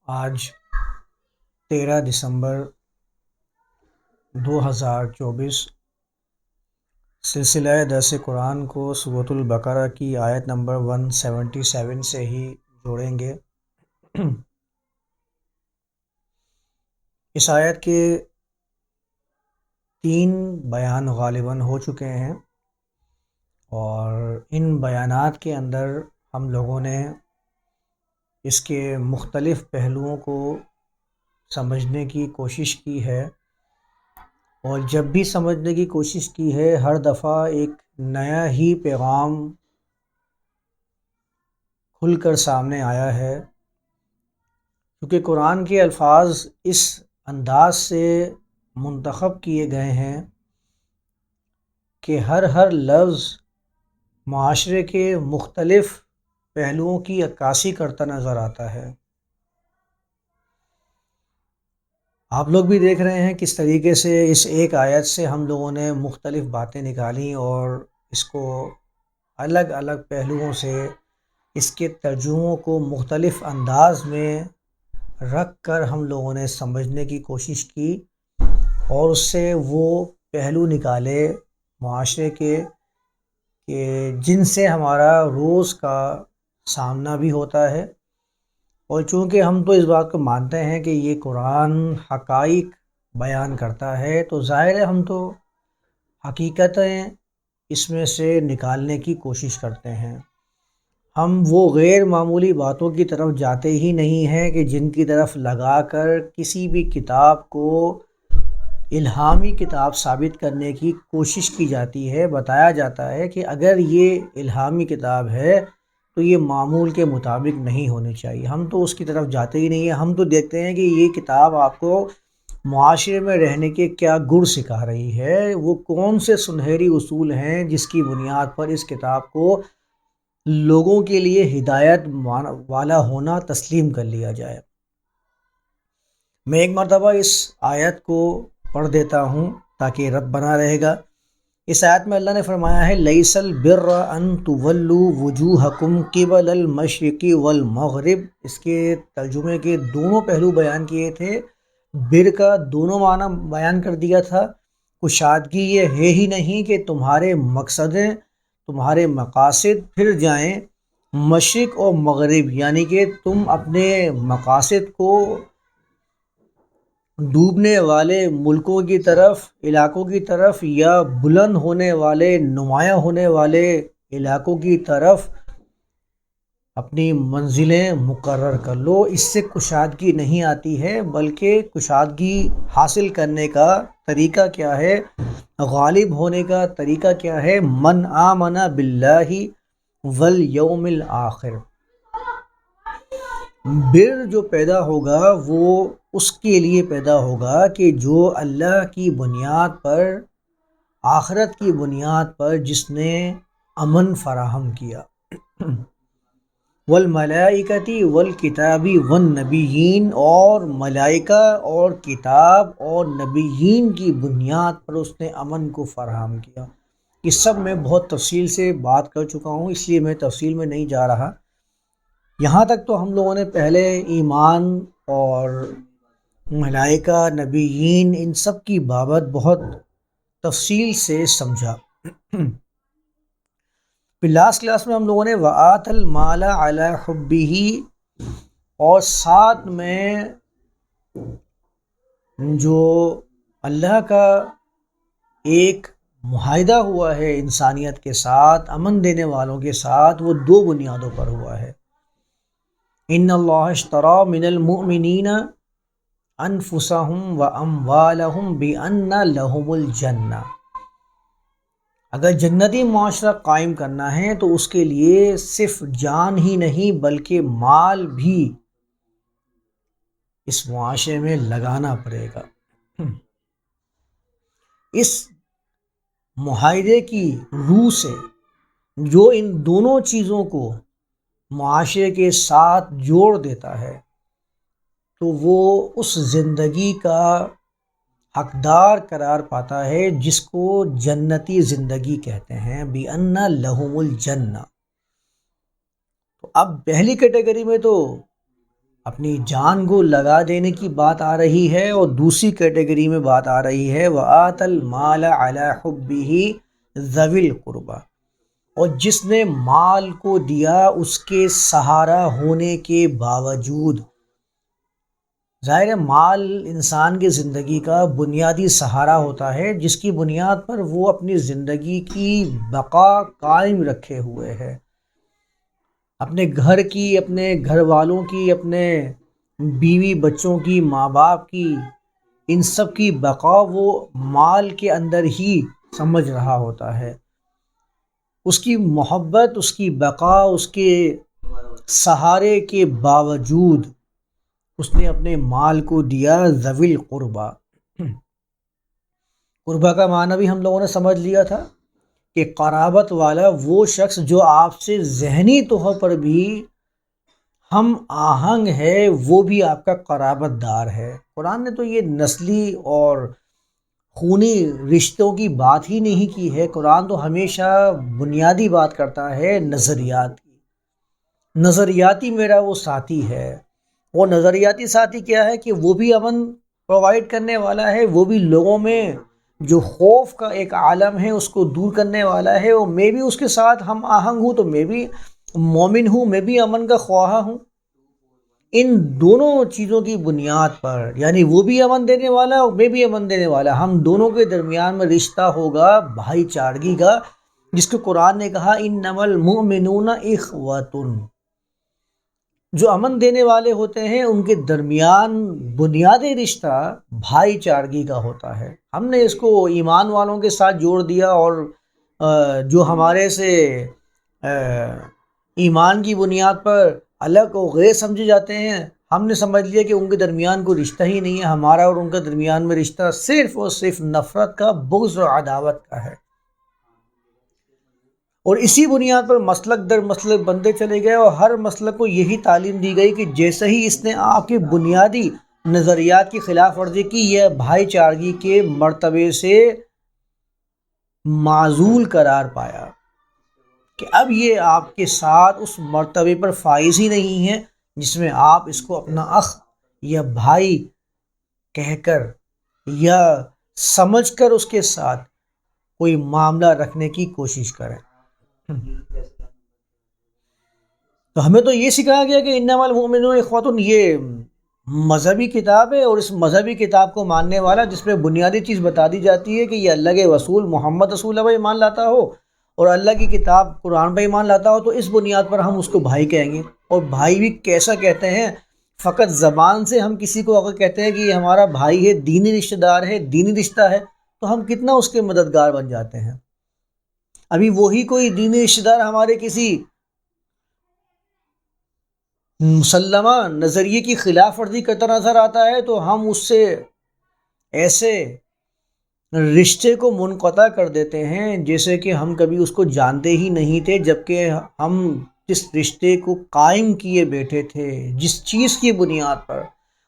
آج 13 دسمبر 2024 سلسلہ درس قرآن کو سورۃ البقرہ کی آیت نمبر 177 سے ہی جوڑیں گے۔ اس آیت کے 3 بیان غالباً ہو چکے ہیں، اور ان بیانات کے اندر ہم لوگوں نے اس کے مختلف پہلوؤں کو سمجھنے کی کوشش کی ہے، اور جب بھی سمجھنے کی کوشش کی ہے ہر دفعہ ایک نیا ہی پیغام کھل کر سامنے آیا ہے، کیونکہ قرآن کے الفاظ اس انداز سے منتخب کیے گئے ہیں کہ ہر لفظ معاشرے کے مختلف پہلوؤں کی عکاسی کرتا نظر آتا ہے۔ آپ لوگ بھی دیکھ رہے ہیں کس طریقے سے اس ایک آیت سے ہم لوگوں نے مختلف باتیں نکالیں، اور اس کو الگ الگ پہلوؤں سے اس کے ترجموں کو مختلف انداز میں رکھ کر ہم لوگوں نے سمجھنے کی کوشش کی، اور اس سے وہ پہلو نکالے معاشرے کے کہ جن سے ہمارا روز کا سامنا بھی ہوتا ہے۔ اور چونکہ ہم تو اس بات کو مانتے ہیں کہ یہ قرآن حقائق بیان کرتا ہے، تو ظاہر ہے ہم تو حقیقتیں اس میں سے نکالنے کی کوشش کرتے ہیں۔ ہم وہ غیر معمولی باتوں کی طرف جاتے ہی نہیں ہیں کہ جن کی طرف لگا کر کسی بھی کتاب کو الہامی کتاب ثابت کرنے کی کوشش کی جاتی ہے۔ بتایا جاتا ہے کہ اگر یہ الہامی کتاب ہے تو یہ معمول کے مطابق نہیں ہونی چاہیے۔ ہم تو اس کی طرف جاتے ہی نہیں ہیں، ہم تو دیکھتے ہیں کہ یہ کتاب آپ کو معاشرے میں رہنے کے کیا گر سکھا رہی ہے، وہ کون سے سنہری اصول ہیں جس کی بنیاد پر اس کتاب کو لوگوں کے لیے ہدایت والا ہونا تسلیم کر لیا جائے۔ میں ایک مرتبہ اس آیت کو پڑھ دیتا ہوں تاکہ رب بنا رہے گا۔ اس آیت میں اللہ نے فرمایا ہے لیس البر ان تولوا وجوہکم قبل المشرق والمغرب۔ اس کے ترجمے کے دونوں پہلو بیان کیے تھے، بر کا دونوں معنی بیان کر دیا تھا۔ کشادگی یہ ہے ہی نہیں کہ تمہارے مقصدیں، تمہارے مقاصد پھر جائیں مشرق اور مغرب، یعنی کہ تم اپنے مقاصد کو ڈوبنے والے ملکوں کی طرف، علاقوں کی طرف، یا بلند ہونے والے، نمایاں ہونے والے علاقوں کی طرف اپنی منزلیں مقرر کر لو۔ اس سے کشادگی نہیں آتی ہے، بلکہ کشادگی حاصل کرنے کا طریقہ کیا ہے، غالب ہونے کا طریقہ کیا ہے؟ من آمن باللہ والیوم الآخر۔ بر جو پیدا ہوگا وہ اس کے لیے پیدا ہوگا کہ جو اللہ کی بنیاد پر، آخرت کی بنیاد پر جس نے امن فراہم کیا، والملائکۃ والکتاب والنبیین، اور ملائکہ اور کتاب اور نبیین کی بنیاد پر اس نے امن کو فراہم کیا۔ اس سب میں بہت تفصیل سے بات کر چکا ہوں، اس لیے میں تفصیل میں نہیں جا رہا۔ یہاں تک تو ہم لوگوں نے پہلے ایمان اور ملائکہ، نبیین، ان سب کی بابت بہت تفصیل سے سمجھا۔ پھر لاسٹ کلاس میں ہم لوگوں نے وآت المال علی حبہ، اور ساتھ میں جو اللہ کا ایک معاہدہ ہوا ہے انسانیت کے ساتھ، امن دینے والوں کے ساتھ، وہ 2 بنیادوں پر ہوا ہے۔ ان اللہ اشتری من المؤمنین انفسهم واموالهم بان لهم الجنہ۔ اگر جنتی معاشرہ قائم کرنا ہے تو اس کے لیے صرف جان ہی نہیں بلکہ مال بھی اس معاشرے میں لگانا پڑے گا۔ اس معاہدے کی روح سے جو ان دونوں چیزوں کو معاشرے کے ساتھ جوڑ دیتا ہے تو وہ اس زندگی کا حقدار قرار پاتا ہے جس کو جنتی زندگی کہتے ہیں، بِأَنَّ لَهُمُ الْجَنَّةَ۔ تو اب پہلی کیٹیگری میں تو اپنی جان کو لگا دینے کی بات آ رہی ہے، اور دوسری کیٹیگری میں بات آ رہی ہے وَآتَى الْمَالَ عَلَى حُبِّهِ ذَوِي الْقُرْبَى، اور جس نے مال کو دیا اس کے سہارا ہونے کے باوجود۔ ظاہر ہے مال انسان کی زندگی کا بنیادی سہارا ہوتا ہے، جس کی بنیاد پر وہ اپنی زندگی کی بقا قائم رکھے ہوئے ہے، اپنے گھر کی، اپنے گھر والوں کی، اپنے بیوی بچوں کی، ماں باپ کی، ان سب کی بقا وہ مال کے اندر ہی سمجھ رہا ہوتا ہے۔ اس کی محبت، اس کی بقا، اس کے سہارے کے باوجود اس نے اپنے مال کو دیا ذوی القربہ۔ قربہ کا معنی بھی ہم لوگوں نے سمجھ لیا تھا کہ قرابت والا وہ شخص جو آپ سے ذہنی طور پر بھی ہم آہنگ ہے، وہ بھی آپ کا قرابت دار ہے۔ قرآن نے تو یہ نسلی اور خونی رشتوں کی بات ہی نہیں کی ہے، قرآن تو ہمیشہ بنیادی بات کرتا ہے نظریات کی۔ نظریاتی میرا وہ ساتھی ہے۔ وہ نظریاتی ساتھی کیا ہے کہ وہ بھی امن پرووائڈ کرنے والا ہے، وہ بھی لوگوں میں جو خوف کا ایک عالم ہے اس کو دور کرنے والا ہے، اور میں بھی اس کے ساتھ ہم آہنگ ہوں، تو میں بھی مومن ہوں، میں بھی امن کا خواہاں ہوں۔ ان دونوں چیزوں کی بنیاد پر، یعنی وہ بھی امن دینے والا اور میں بھی امن دینے والا، ہم دونوں کے درمیان میں رشتہ ہوگا بھائی چارگی کا، جس کو قرآن نے کہا انما المؤمنون اخوۃ۔ جو امن دینے والے ہوتے ہیں ان کے درمیان بنیادی رشتہ بھائی چارگی کا ہوتا ہے۔ ہم نے اس کو ایمان والوں کے ساتھ جوڑ دیا، اور جو ہمارے سے ایمان کی بنیاد پر الگ و غیر سمجھے جاتے ہیں، ہم نے سمجھ لیا کہ ان کے درمیان کوئی رشتہ ہی نہیں ہے، ہمارا اور ان کے درمیان میں رشتہ صرف اور صرف نفرت کا، بغض اور عداوت کا ہے۔ اور اسی بنیاد پر مسلک در مسلک بندے چلے گئے، اور ہر مسلک کو یہی تعلیم دی گئی کہ جیسے ہی اس نے آپ کی بنیادی نظریات کی خلاف ورزی کی، یہ بھائی چارگی کے مرتبے سے معزول قرار پایا، کہ اب یہ آپ کے ساتھ اس مرتبے پر فائز ہی نہیں ہے جس میں آپ اس کو اپنا اخ یا بھائی کہہ کر یا سمجھ کر اس کے ساتھ کوئی معاملہ رکھنے کی کوشش کریں۔ تو ہمیں تو یہ سکھایا گیا کہ انما المؤمنون اخوۃ، یہ مذہبی کتاب ہے، اور اس مذہبی کتاب کو ماننے والا جس میں بنیادی چیز بتا دی جاتی ہے کہ یہ اللہ کے رسول محمد رسول اللہ پر ایمان لاتا ہو اور اللہ کی کتاب قرآن پر ایمان لاتا ہو، تو اس بنیاد پر ہم اس کو بھائی کہیں گے۔ اور بھائی بھی کیسا کہتے ہیں؟ فقط زبان سے ہم کسی کو اگر کہتے ہیں کہ یہ ہمارا بھائی ہے، دینی رشتہ دار ہے، دینی رشتہ ہے، تو ہم کتنا اس کے مددگار بن جاتے ہیں۔ ابھی وہی کوئی دینی رشتہ دار ہمارے کسی مسلمہ نظریے کی خلاف ورزی کرتا نظر آتا ہے تو ہم اس سے ایسے رشتے کو منقطع کر دیتے ہیں جیسے کہ ہم کبھی اس کو جانتے ہی نہیں تھے، جبکہ ہم جس رشتے کو قائم کیے بیٹھے تھے، جس چیز کی بنیاد پر،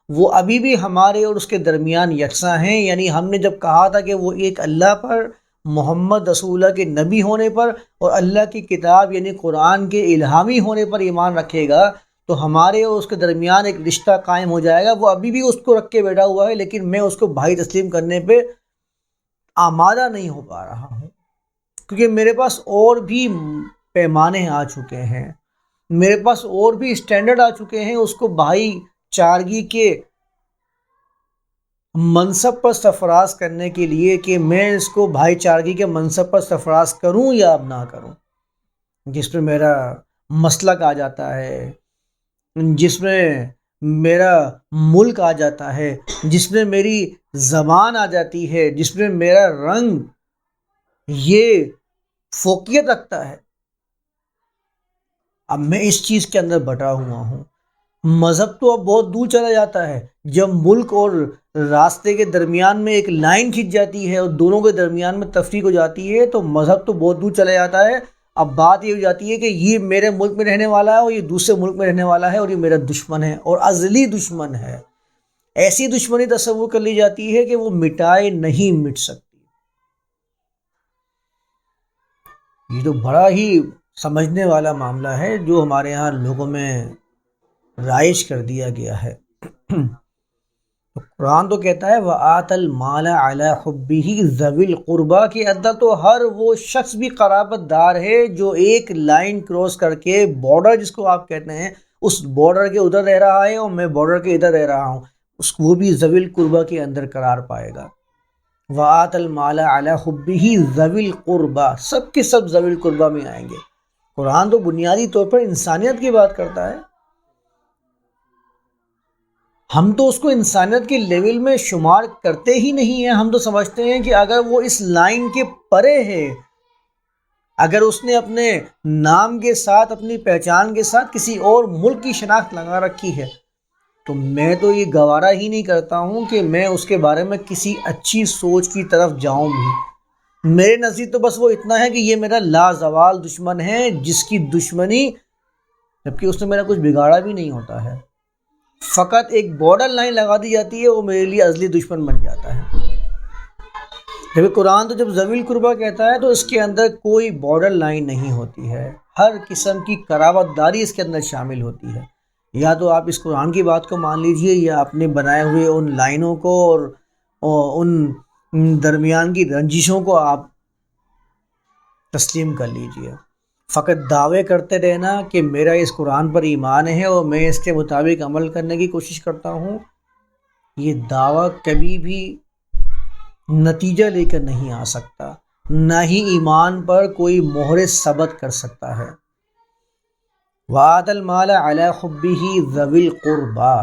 وہ ابھی بھی ہمارے اور اس کے درمیان یکساں ہیں۔ یعنی ہم نے جب کہا تھا کہ وہ ایک اللہ پر، محمد رسول اللہ کے نبی ہونے پر اور اللہ کی کتاب یعنی قرآن کے الہامی ہونے پر ایمان رکھے گا، تو ہمارے اور اس کے درمیان ایک رشتہ قائم ہو جائے گا۔ وہ ابھی بھی اس کو رکھ کے بیٹھا ہوا ہے، لیکن میں اس کو بھائی تسلیم کرنے پہ آمادہ نہیں ہو پا رہا ہوں، کیونکہ میرے پاس اور بھی پیمانے آ چکے ہیں، میرے پاس اور بھی اسٹینڈرڈ آ چکے ہیں اس کو بھائی چارگی کے منصب پر سرفراز کرنے کے لیے، کہ میں اس کو بھائی چارگی کے منصب پر سرفراز کروں یا اب نہ کروں، جس میں میرا مسلک آ جاتا ہے، جس میں میرا ملک آ جاتا ہے، جس میں میری زبان آ جاتی ہے، جس میں میرا رنگ یہ فوقیت رکھتا ہے۔ اب میں اس چیز کے اندر بٹا ہوا ہوں۔ مذہب تو اب بہت دور چلا جاتا ہے، جب ملک اور راستے کے درمیان میں ایک لائن کھنچ جاتی ہے اور دونوں کے درمیان میں تفریق ہو جاتی ہے تو مذہب تو بہت دور چلا جاتا ہے۔ اب بات یہ ہو جاتی ہے کہ یہ میرے ملک میں رہنے والا ہے اور یہ دوسرے ملک میں رہنے والا ہے اور یہ میرا دشمن ہے اور ازلی دشمن ہے۔ ایسی دشمنی تصور کر لی جاتی ہے کہ وہ مٹائے نہیں مٹ سکتی۔ یہ تو بڑا ہی سمجھنے والا معاملہ ہے جو ہمارے ہاں لوگوں میں رائج کر دیا گیا ہے۔ تو قرآن تو کہتا ہے وَآتَ الْمَالَ عَلَى حُبِّهِ ذَوِي الْقُرْبَى کے اندر تو ہر وہ شخص بھی قرابت دار ہے جو ایک لائن کراس کر کے بارڈر جس کو آپ کہتے ہیں اس بارڈر کے ادھر رہ رہا ہے اور میں بارڈر کے ادھر رہ رہا ہوں، وہ بھی ذوی القربہ کے اندر قرار پائے گا۔ وَآتَ الْمَالَ عَلَى حُبِّهِ ذَوِي الْقُرْبَى، سب کے سب ذوی القربہ میں آئیں گے۔ قرآن تو بنیادی طور پر انسانیت کی بات کرتا ہے، ہم تو اس کو انسانیت کے لیول میں شمار کرتے ہی نہیں ہیں۔ ہم تو سمجھتے ہیں کہ اگر وہ اس لائن کے پرے ہے، اگر اس نے اپنے نام کے ساتھ اپنی پہچان کے ساتھ کسی اور ملک کی شناخت لگا رکھی ہے، تو میں تو یہ گوارا ہی نہیں کرتا ہوں کہ میں اس کے بارے میں کسی اچھی سوچ کی طرف جاؤں بھی۔ میرے نزدیک تو بس وہ اتنا ہے کہ یہ میرا لازوال دشمن ہے، جس کی دشمنی جبکہ اس نے میرا کچھ بگاڑا بھی نہیں ہوتا ہے، فقط ایک بارڈر لائن لگا دی جاتی ہے، وہ میرے لیے ازلی دشمن بن جاتا ہے۔ جب قرآن تو جب ذوی القربہ کہتا ہے تو اس کے اندر کوئی بارڈر لائن نہیں ہوتی ہے، ہر قسم کی قرابت داری اس کے اندر شامل ہوتی ہے۔ یا تو آپ اس قرآن کی بات کو مان لیجئے یا اپنے بنائے ہوئے ان لائنوں کو اور ان درمیان کی رنجشوں کو آپ تسلیم کر لیجئے۔ فقط دعوے کرتے رہنا کہ میرا اس قرآن پر ایمان ہے اور میں اس کے مطابق عمل کرنے کی کوشش کرتا ہوں، یہ دعویٰ کبھی بھی نتیجہ لے کر نہیں آ سکتا، نہ ہی ایمان پر کوئی مہر ثبت کر سکتا ہے۔ وَآتَ الْمَالَ عَلَى حُبِّهِ ذَوِي الْقُرْبَى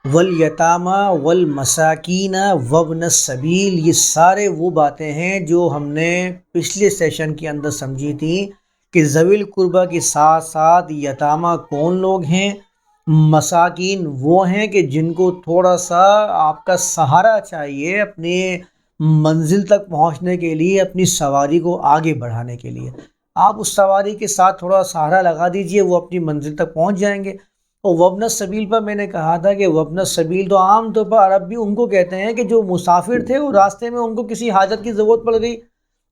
وَالْيَتَامَى وَالْمَسَاكِينَ وَابْنَ السَّبِيلِ، یہ سارے وہ باتیں ہیں جو ہم نے پچھلے سیشن کے اندر سمجھی تھیں کہ ذوی القربہ کے ساتھ ساتھ یتامہ کون لوگ ہیں، مساکین وہ ہیں کہ جن کو تھوڑا سا آپ کا سہارا چاہیے اپنے منزل تک پہنچنے کے لیے، اپنی سواری کو آگے بڑھانے کے لیے، آپ اس سواری کے ساتھ تھوڑا سہارا لگا دیجئے، وہ اپنی منزل تک پہنچ جائیں گے۔ اور وابن السبیل پر میں نے کہا تھا کہ وابن السبیل تو عام طور پر عرب بھی ان کو کہتے ہیں کہ جو مسافر تھے، وہ راستے میں ان کو کسی حاجت کی ضرورت پڑ گئی،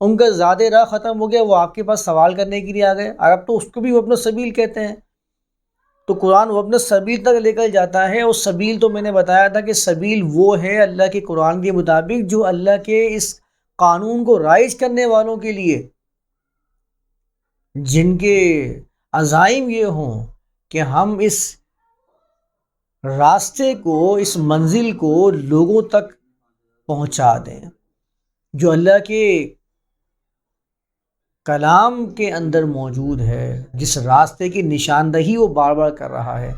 ان کا زیادہ راہ ختم ہو گیا، وہ آپ کے پاس سوال کرنے کے لیے آ گئے، عرب تو اس کو بھی وابن السبیل کہتے ہیں۔ تو قرآن وابن السبیل تک لے کر جاتا ہے، اور سبیل تو میں نے بتایا تھا کہ سبیل وہ ہے اللہ کے قرآن کے مطابق جو اللہ کے اس قانون کو رائج کرنے والوں کے لیے، جن کے عزائم یہ ہوں کہ ہم اس راستے کو، اس منزل کو لوگوں تک پہنچا دیں، جو اللہ کے کلام کے اندر موجود ہے، جس راستے کی نشاندہی وہ بار بار کر رہا ہے،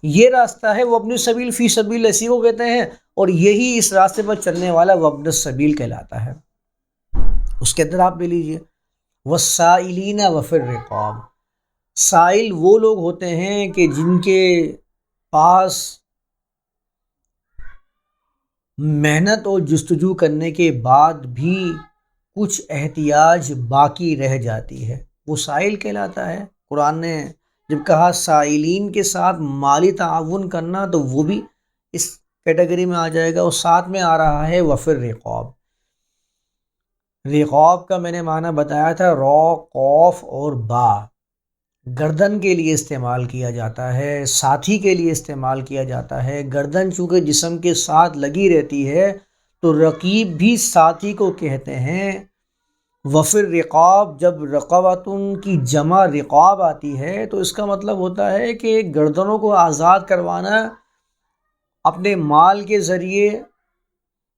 یہ راستہ ہے وہ اپنی سبیل فی سبیل اسی کو کہتے ہیں، اور یہی اس راستے پر چلنے والا وابن السبیل کہلاتا ہے۔ اس کے اندر آپ لے لیجئے والسائلین وفی الرقاب، سائل وہ لوگ ہوتے ہیں کہ جن کے پاس محنت اور جستجو کرنے کے بعد بھی کچھ احتیاج باقی رہ جاتی ہے، وہ سائل کہلاتا ہے۔ قرآن نے جب کہا سائلین کے ساتھ مالی تعاون کرنا تو وہ بھی اس کیٹیگری میں آ جائے گا، اور ساتھ میں آ رہا ہے وفی الرقاب۔ رقاب کا میں نے معنی بتایا تھا، را، قوف اور با، گردن کے لیے استعمال کیا جاتا ہے، ساتھی کے لیے استعمال کیا جاتا ہے۔ گردن چونکہ جسم کے ساتھ لگی رہتی ہے تو رقیب بھی ساتھی کو کہتے ہیں۔ وفی الرقاب، جب رقبتن کی جمع رقاب آتی ہے تو اس کا مطلب ہوتا ہے کہ گردنوں کو آزاد کروانا اپنے مال کے ذریعے۔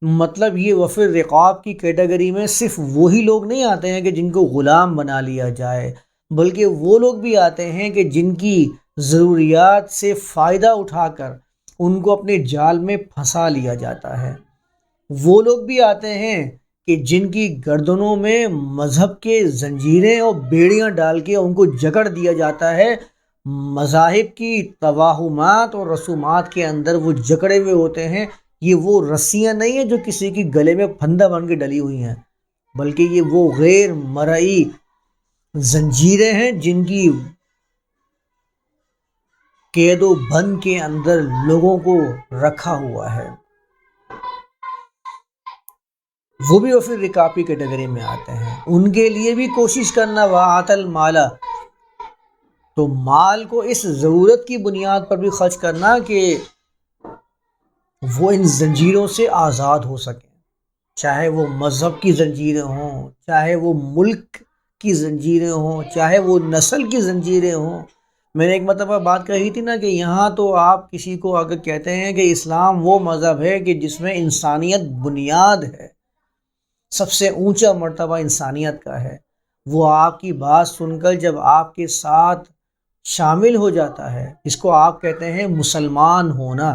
مطلب یہ وفی الرقاب کی کیٹیگری میں صرف وہی لوگ نہیں آتے ہیں کہ جن کو غلام بنا لیا جائے، بلکہ وہ لوگ بھی آتے ہیں کہ جن کی ضروریات سے فائدہ اٹھا کر ان کو اپنے جال میں پھنسا لیا جاتا ہے۔ وہ لوگ بھی آتے ہیں کہ جن کی گردنوں میں مذہب کے زنجیریں اور بیڑیاں ڈال کے ان کو جکڑ دیا جاتا ہے، مذاہب کی توہمات اور رسومات کے اندر وہ جکڑے ہوئے ہوتے ہیں۔ یہ وہ رسیاں نہیں ہیں جو کسی کی گلے میں پھندا بن کے ڈلی ہوئی ہیں، بلکہ یہ وہ غیر مرئی زنجیریں ہیں جن کی قید و بند کے اندر لوگوں کو رکھا ہوا ہے۔ وہ بھی وفی الرقاب کی کیٹیگری میں آتے ہیں. ان کے لیے بھی کوشش کرنا وآت المال، تو مال کو اس ضرورت کی بنیاد پر بھی خرچ کرنا کہ وہ ان زنجیروں سے آزاد ہو سکیں، چاہے وہ مذہب کی زنجیریں ہوں، چاہے وہ ملک کی زنجیریں ہوں، چاہے وہ نسل کی زنجیریں ہوں. میں نے ایک مرتبہ بات کہی تھی نا کہ یہاں تو آپ کسی کو اگر کہتے ہیں کہ اسلام وہ مذہب ہے کہ جس میں انسانیت بنیاد ہے، سب سے اونچا مرتبہ انسانیت کا ہے، وہ آپ کی بات سن کر جب آپ کے ساتھ شامل ہو جاتا ہے، اس کو آپ کہتے ہیں مسلمان ہونا.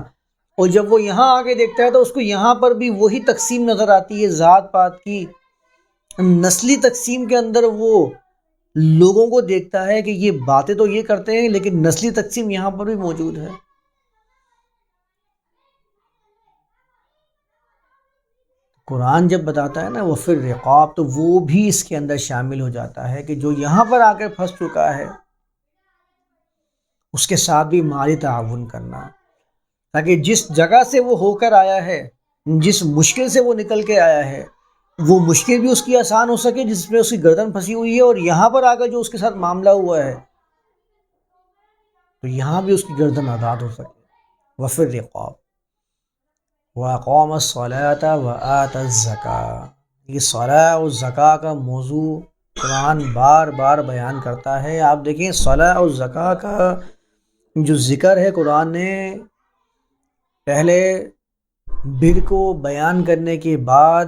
اور جب وہ یہاں آگے دیکھتا ہے تو اس کو یہاں پر بھی وہی تقسیم نظر آتی ہے ذات پات کی، نسلی تقسیم کے اندر وہ لوگوں کو دیکھتا ہے کہ یہ باتیں تو یہ کرتے ہیں لیکن نسلی تقسیم یہاں پر بھی موجود ہے. قرآن جب بتاتا ہے نا وہ پھر رقاب، تو وہ بھی اس کے اندر شامل ہو جاتا ہے کہ جو یہاں پر آ کر پھنس چکا ہے اس کے ساتھ بھی مالی تعاون کرنا، تاکہ جس جگہ سے وہ ہو کر آیا ہے، جس مشکل سے وہ نکل کے آیا ہے، وہ مشکل بھی اس کی آسان ہو سکے جس میں اس کی گردن پھنسی ہوئی ہے، اور یہاں پر آ کر جو اس کے ساتھ معاملہ ہوا ہے تو یہاں بھی اس کی گردن آزاد ہو سکے. وفی الرقاب وَأَقَامَ الصَّلَاةَ وَآتَى الزَّكَاةَ. یہ صلاۃ اور زکوٰۃ کا موضوع قرآن بار بار بیان کرتا ہے. آپ دیکھیں صلاۃ اور زکوٰۃ کا جو ذکر ہے قرآن نے پہلے بر کو بیان کرنے کے بعد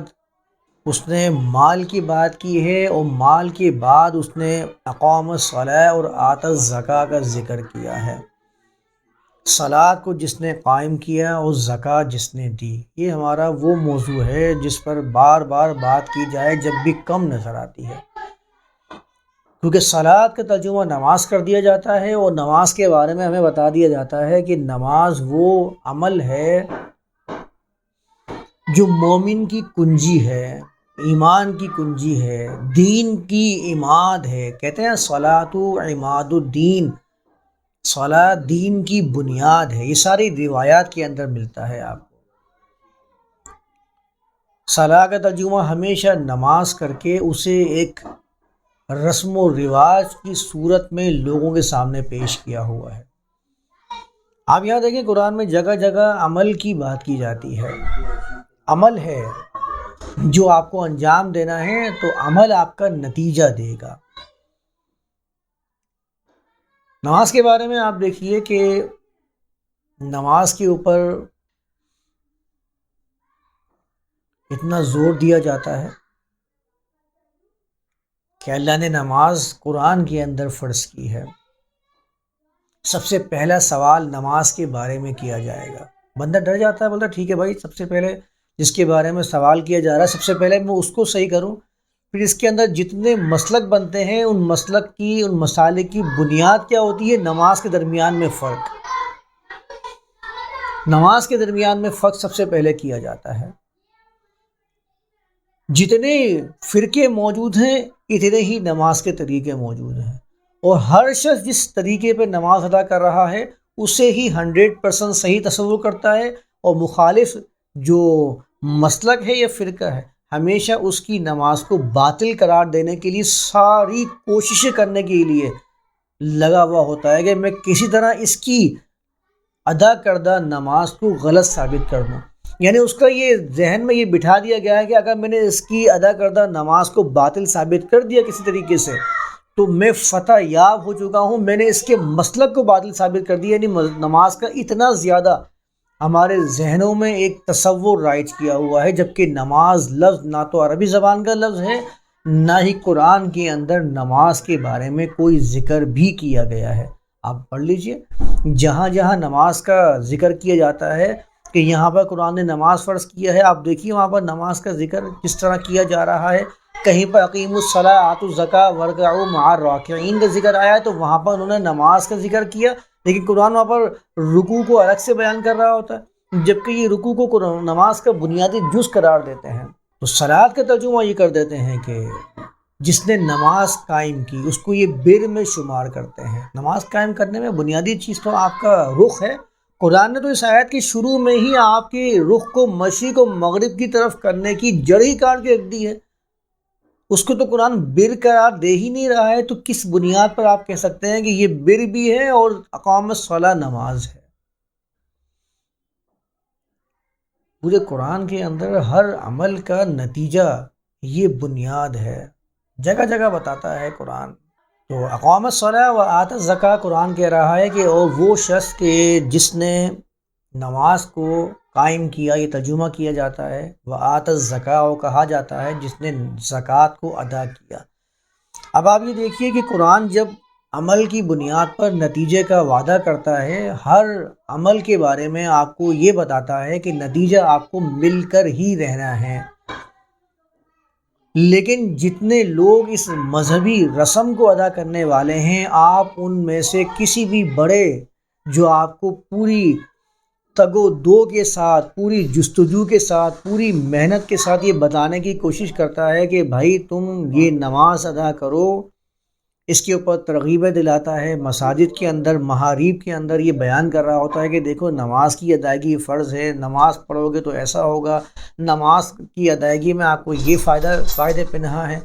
اس نے مال کی بات کی ہے، اور مال کے بعد اس نے اقام الصلاۃ اور آتى الزکوٰۃ کا ذکر کیا ہے. صلاۃ کو جس نے قائم کیا اور زکوٰۃ جس نے دی، یہ ہمارا وہ موضوع ہے جس پر بار بار بات کی جائے جب بھی کم نظر آتی ہے، کیونکہ صلاۃ کا ترجمہ نماز کر دیا جاتا ہے، اور نماز کے بارے میں ہمیں بتا دیا جاتا ہے کہ نماز وہ عمل ہے جو مومن کی کنجی ہے، ایمان کی کنجی ہے، دین کی عماد ہے. کہتے ہیں صلاۃ عماد الدین، صلاۃ دین کی بنیاد ہے. یہ ساری روایات کے اندر ملتا ہے آپ کو. صلاۃ کا ترجمہ ہمیشہ نماز کر کے اسے ایک رسم و رواج کی صورت میں لوگوں کے سامنے پیش کیا ہوا ہے. آپ یہاں دیکھیں قرآن میں جگہ جگہ عمل کی بات کی جاتی ہے. عمل ہے جو آپ کو انجام دینا ہے، تو عمل آپ کا نتیجہ دے گا. نماز کے بارے میں آپ دیکھیے کہ نماز کے اوپر اتنا زور دیا جاتا ہے کہ اللہ نے نماز قرآن کے اندر فرض کی ہے. سب سے پہلا سوال نماز کے بارے میں کیا جائے گا. بندہ ڈر جاتا ہے، بولتا ٹھیک ہے بھائی، سب سے پہلے جس کے بارے میں سوال کیا جا رہا ہے سب سے پہلے میں اس کو صحیح کروں، پھر اس کے اندر جتنے مسلک بنتے ہیں ان مسلک کی، ان مسالک کی بنیاد کیا ہوتی ہے؟ نماز کے درمیان میں فرق. نماز کے درمیان میں فرق سب سے پہلے کیا جاتا ہے. جتنے فرقے موجود ہیں اتنے ہی نماز کے طریقے موجود ہیں، اور ہر شخص جس طریقے پہ نماز ادا کر رہا ہے اسے ہی 100% صحیح تصور کرتا ہے، اور مخالف جو مسلک ہے یا فرقہ ہے ہمیشہ اس کی نماز کو باطل قرار دینے کے لیے ساری کوششیں کرنے کے لیے لگا ہوا ہوتا ہے کہ میں کسی طرح اس کی ادا کردہ نماز کو غلط ثابت کر دوں. یعنی اس کا یہ ذہن میں یہ بٹھا دیا گیا ہے کہ اگر میں نے اس کی ادا کردہ نماز کو باطل ثابت کر دیا کسی طریقے سے تو میں فتح یاب ہو چکا ہوں، میں نے اس کے مسلک کو باطل ثابت کر دیا. یعنی نماز کا اتنا زیادہ ہمارے ذہنوں میں ایک تصور رائج کیا ہوا ہے، جبکہ نماز لفظ نہ تو عربی زبان کا لفظ ہے، نہ ہی قرآن کے اندر نماز کے بارے میں کوئی ذکر بھی کیا گیا ہے. آپ پڑھ لیجئے جہاں جہاں نماز کا ذکر کیا جاتا ہے کہ یہاں پر قرآن نے نماز فرض کیا ہے، آپ دیکھیے وہاں پر نماز کا ذکر کس طرح کیا جا رہا ہے. کہیں پر اقیم الصلاۃ آتوا الزکاۃ وارکعوا مع الراکعین کا ذکر آیا ہے تو وہاں پر انہوں نے نماز کا ذکر کیا، لیکن قرآن وہاں پر رکوع کو الگ سے بیان کر رہا ہوتا ہے، جبکہ یہ رکوع کو نماز کا بنیادی جز قرار دیتے ہیں. تو صلاۃ کا ترجمہ یہ کر دیتے ہیں کہ جس نے نماز قائم کی اس کو یہ بر میں شمار کرتے ہیں. نماز قائم کرنے میں بنیادی چیز تو آپ کا رخ ہے، قرآن نے تو اس آیت کی شروع میں ہی آپ کے رخ کو مشرق و مغرب کی طرف کرنے کی جڑ ہی کاٹ کے رکھ دی ہے. اس کو تو قرآن بر قرار دے ہی نہیں رہا ہے، تو کس بنیاد پر آپ کہہ سکتے ہیں کہ یہ بر بھی ہے اور اقام الصلاۃ نماز ہے؟ پورے قرآن کے اندر ہر عمل کا نتیجہ یہ بنیاد ہے، جگہ جگہ بتاتا ہے قرآن. تو اقام الصلاۃ و آت الزکوٰۃ قرآن کہہ رہا ہے کہ اور وہ شخص کہ جس نے نماز کو قائم کیا، یہ ترجمہ کیا جاتا ہے، و آت الزکوٰۃ کہا جاتا ہے جس نے زکوٰۃ کو ادا کیا. اب آپ یہ دیکھیے کہ قرآن جب عمل کی بنیاد پر نتیجے کا وعدہ کرتا ہے، ہر عمل کے بارے میں آپ کو یہ بتاتا ہے کہ نتیجہ آپ کو مل کر ہی رہنا ہے. لیکن جتنے لوگ اس مذہبی رسم کو ادا کرنے والے ہیں، آپ ان میں سے کسی بھی بڑے جو آپ کو پوری تگ و دو کے ساتھ، پوری جستجو کے ساتھ، پوری محنت کے ساتھ یہ بتانے کی کوشش کرتا ہے کہ بھائی تم یہ نماز ادا کرو، اس کے اوپر ترغیبیں دلاتا ہے. مساجد کے اندر، محاریب کے اندر یہ بیان کر رہا ہوتا ہے کہ دیکھو نماز کی ادائیگی فرض ہے، نماز پڑھو گے تو ایسا ہوگا، نماز کی ادائیگی میں آپ کو یہ فائدے پنہاں ہیں.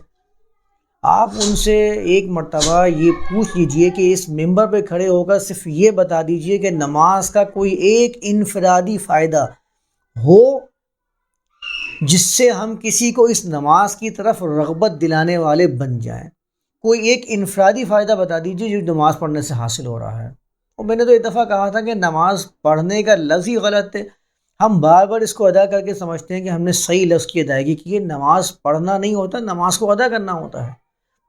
آپ ان سے ایک مرتبہ یہ پوچھ لیجئے کہ اس ممبر پہ کھڑے ہو کر صرف یہ بتا دیجئے کہ نماز کا کوئی ایک انفرادی فائدہ ہو جس سے ہم کسی کو اس نماز کی طرف رغبت دلانے والے بن جائیں. کوئی ایک انفرادی فائدہ بتا دیجئے جو نماز پڑھنے سے حاصل ہو رہا ہے. اور میں نے تو ایک دفعہ کہا تھا کہ نماز پڑھنے کا لفظ ہی غلط ہے. ہم بار بار اس کو ادا کر کے سمجھتے ہیں کہ ہم نے صحیح لفظ کی ادائیگی کی ہے. نماز پڑھنا نہیں ہوتا، نماز کو ادا کرنا ہوتا ہے.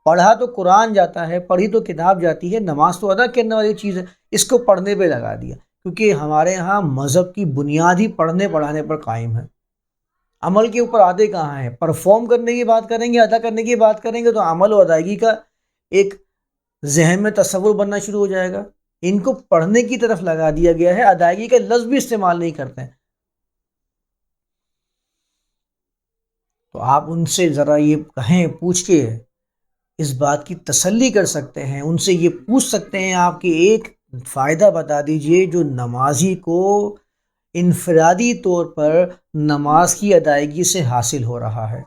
پڑھا تو قرآن جاتا ہے، پڑھی تو کتاب جاتی ہے، نماز تو ادا کرنے والی چیز ہے. اس کو پڑھنے پہ لگا دیا، کیونکہ ہمارے ہاں مذہب کی بنیاد ہی پڑھنے پڑھانے پر قائم ہے. عمل کے اوپر آدھے کہاں ہیں؟ پرفارم کرنے کی بات کریں گے، ادا کرنے کی بات کریں گے تو عمل و ادائیگی کا ایک ذہن میں تصور بننا شروع ہو جائے گا. ان کو پڑھنے کی طرف لگا دیا گیا ہے، ادائیگی کا لفظ بھی استعمال نہیں کرتے ہیں. تو آپ ان سے ذرا یہ کہیں، پوچھ کے اس بات کی تسلی کر سکتے ہیں، ان سے یہ پوچھ سکتے ہیں آپ کہ ایک فائدہ بتا دیجئے جو نمازی کو انفرادی طور پر نماز کی ادائیگی سے حاصل ہو رہا ہے.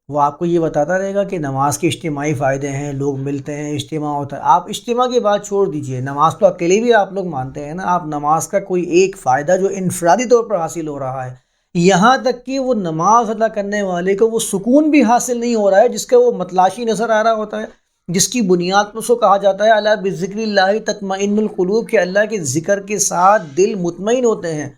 وہ آپ کو یہ بتاتا رہے گا کہ نماز کے اجتماعی فائدے ہیں، لوگ ملتے ہیں، اجتماع ہوتا ہے. آپ اجتماع کی بات چھوڑ دیجئے، نماز تو اکیلے بھی آپ لوگ مانتے ہیں نا. آپ نماز کا کوئی ایک فائدہ جو انفرادی طور پر حاصل ہو رہا ہے، یہاں تک کہ وہ نماز ادا کرنے والے کو وہ سکون بھی حاصل نہیں ہو رہا ہے جس کا وہ متلاشی نظر آ رہا ہوتا ہے، جس کی بنیاد پر اس کو کہا جاتا ہے الا بذکر اللہ تطمئن القلوب، کہ اللہ کے ذکر کے ساتھ دل مطمئن ہوتے ہیں.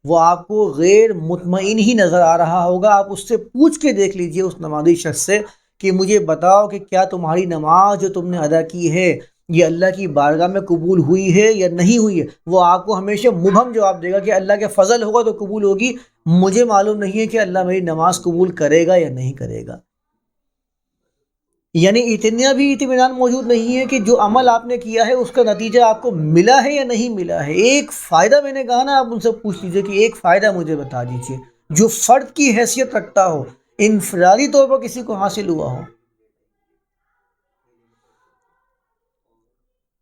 وہ آپ کو غیر مطمئن ہی نظر آ رہا ہوگا. آپ اس سے پوچھ کے دیکھ لیجئے، اس نمازی شخص سے، کہ مجھے بتاؤ کہ کیا تمہاری نماز جو تم نے ادا کی ہے یہ اللہ کی بارگاہ میں قبول ہوئی ہے یا نہیں ہوئی ہے. وہ آپ کو ہمیشہ مبہم جواب دے گا کہ اللہ کے فضل ہوگا تو قبول ہوگی، مجھے معلوم نہیں ہے کہ اللہ میری نماز قبول کرے گا یا نہیں کرے گا. یعنی اتنا بھی اطمینان موجود نہیں ہے کہ جو عمل آپ نے کیا ہے اس کا نتیجہ آپ کو ملا ہے یا نہیں ملا ہے. ایک فائدہ، میں نے کہا نا، آپ ان سے پوچھ لیجئے کہ ایک فائدہ مجھے بتا دیجئے جو فرد کی حیثیت رکھتا ہو، انفرادی طور پر کسی کو حاصل ہوا ہو.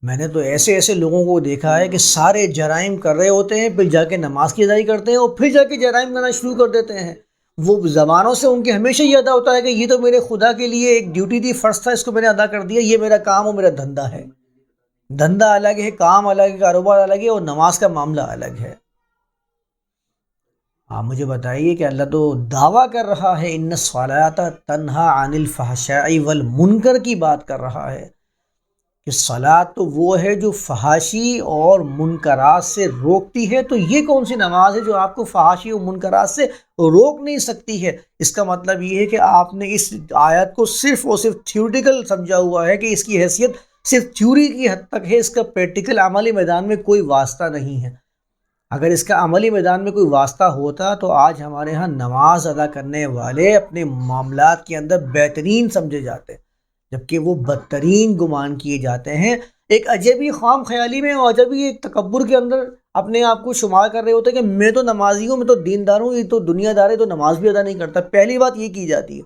میں نے تو ایسے ایسے لوگوں کو دیکھا ہے کہ سارے جرائم کر رہے ہوتے ہیں، پھر جا کے نماز کی ادائیگی کرتے ہیں اور پھر جا کے جرائم کرنا شروع کر دیتے ہیں. وہ زبانوں سے ان کے ہمیشہ یہ ادا ہوتا ہے کہ یہ تو میرے خدا کے لیے ایک ڈیوٹی تھی، فرض تھا، اس کو میں نے ادا کر دیا، یہ میرا کام اور میرا دھندا ہے. دھندا الگ ہے، کام الگ ہے، کاروبار الگ ہے، اور نماز کا معاملہ الگ ہے. آپ مجھے بتائیے کہ اللہ تو دعویٰ کر رہا ہے ان الصلاۃ تنہی عن الفحشاء والمنکر کی بات کر رہا ہے کہ صلاۃ تو وہ ہے جو فحاشی اور منکرات سے روکتی ہے. تو یہ کون سی نماز ہے جو آپ کو فحاشی اور منکرات سے روک نہیں سکتی ہے؟ اس کا مطلب یہ ہے کہ آپ نے اس آیت کو صرف اور صرف تھیوریٹیکل سمجھا ہوا ہے کہ اس کی حیثیت صرف تھیوری کی حد تک ہے، اس کا پریکٹیکل عملی میدان میں کوئی واسطہ نہیں ہے. اگر اس کا عملی میدان میں کوئی واسطہ ہوتا تو آج ہمارے ہاں نماز ادا کرنے والے اپنے معاملات کے اندر بہترین سمجھے جاتے، جبکہ وہ بدترین گمان کیے جاتے ہیں. ایک عجیبی خام خیالی میں اور عجیبی ایک تکبر کے اندر اپنے آپ کو شمار کر رہے ہوتے کہ میں تو نمازی ہوں، میں تو دیندار ہوں، یہ تو دنیا دار ہے تو نماز بھی ادا نہیں کرتا. پہلی بات یہ کی جاتی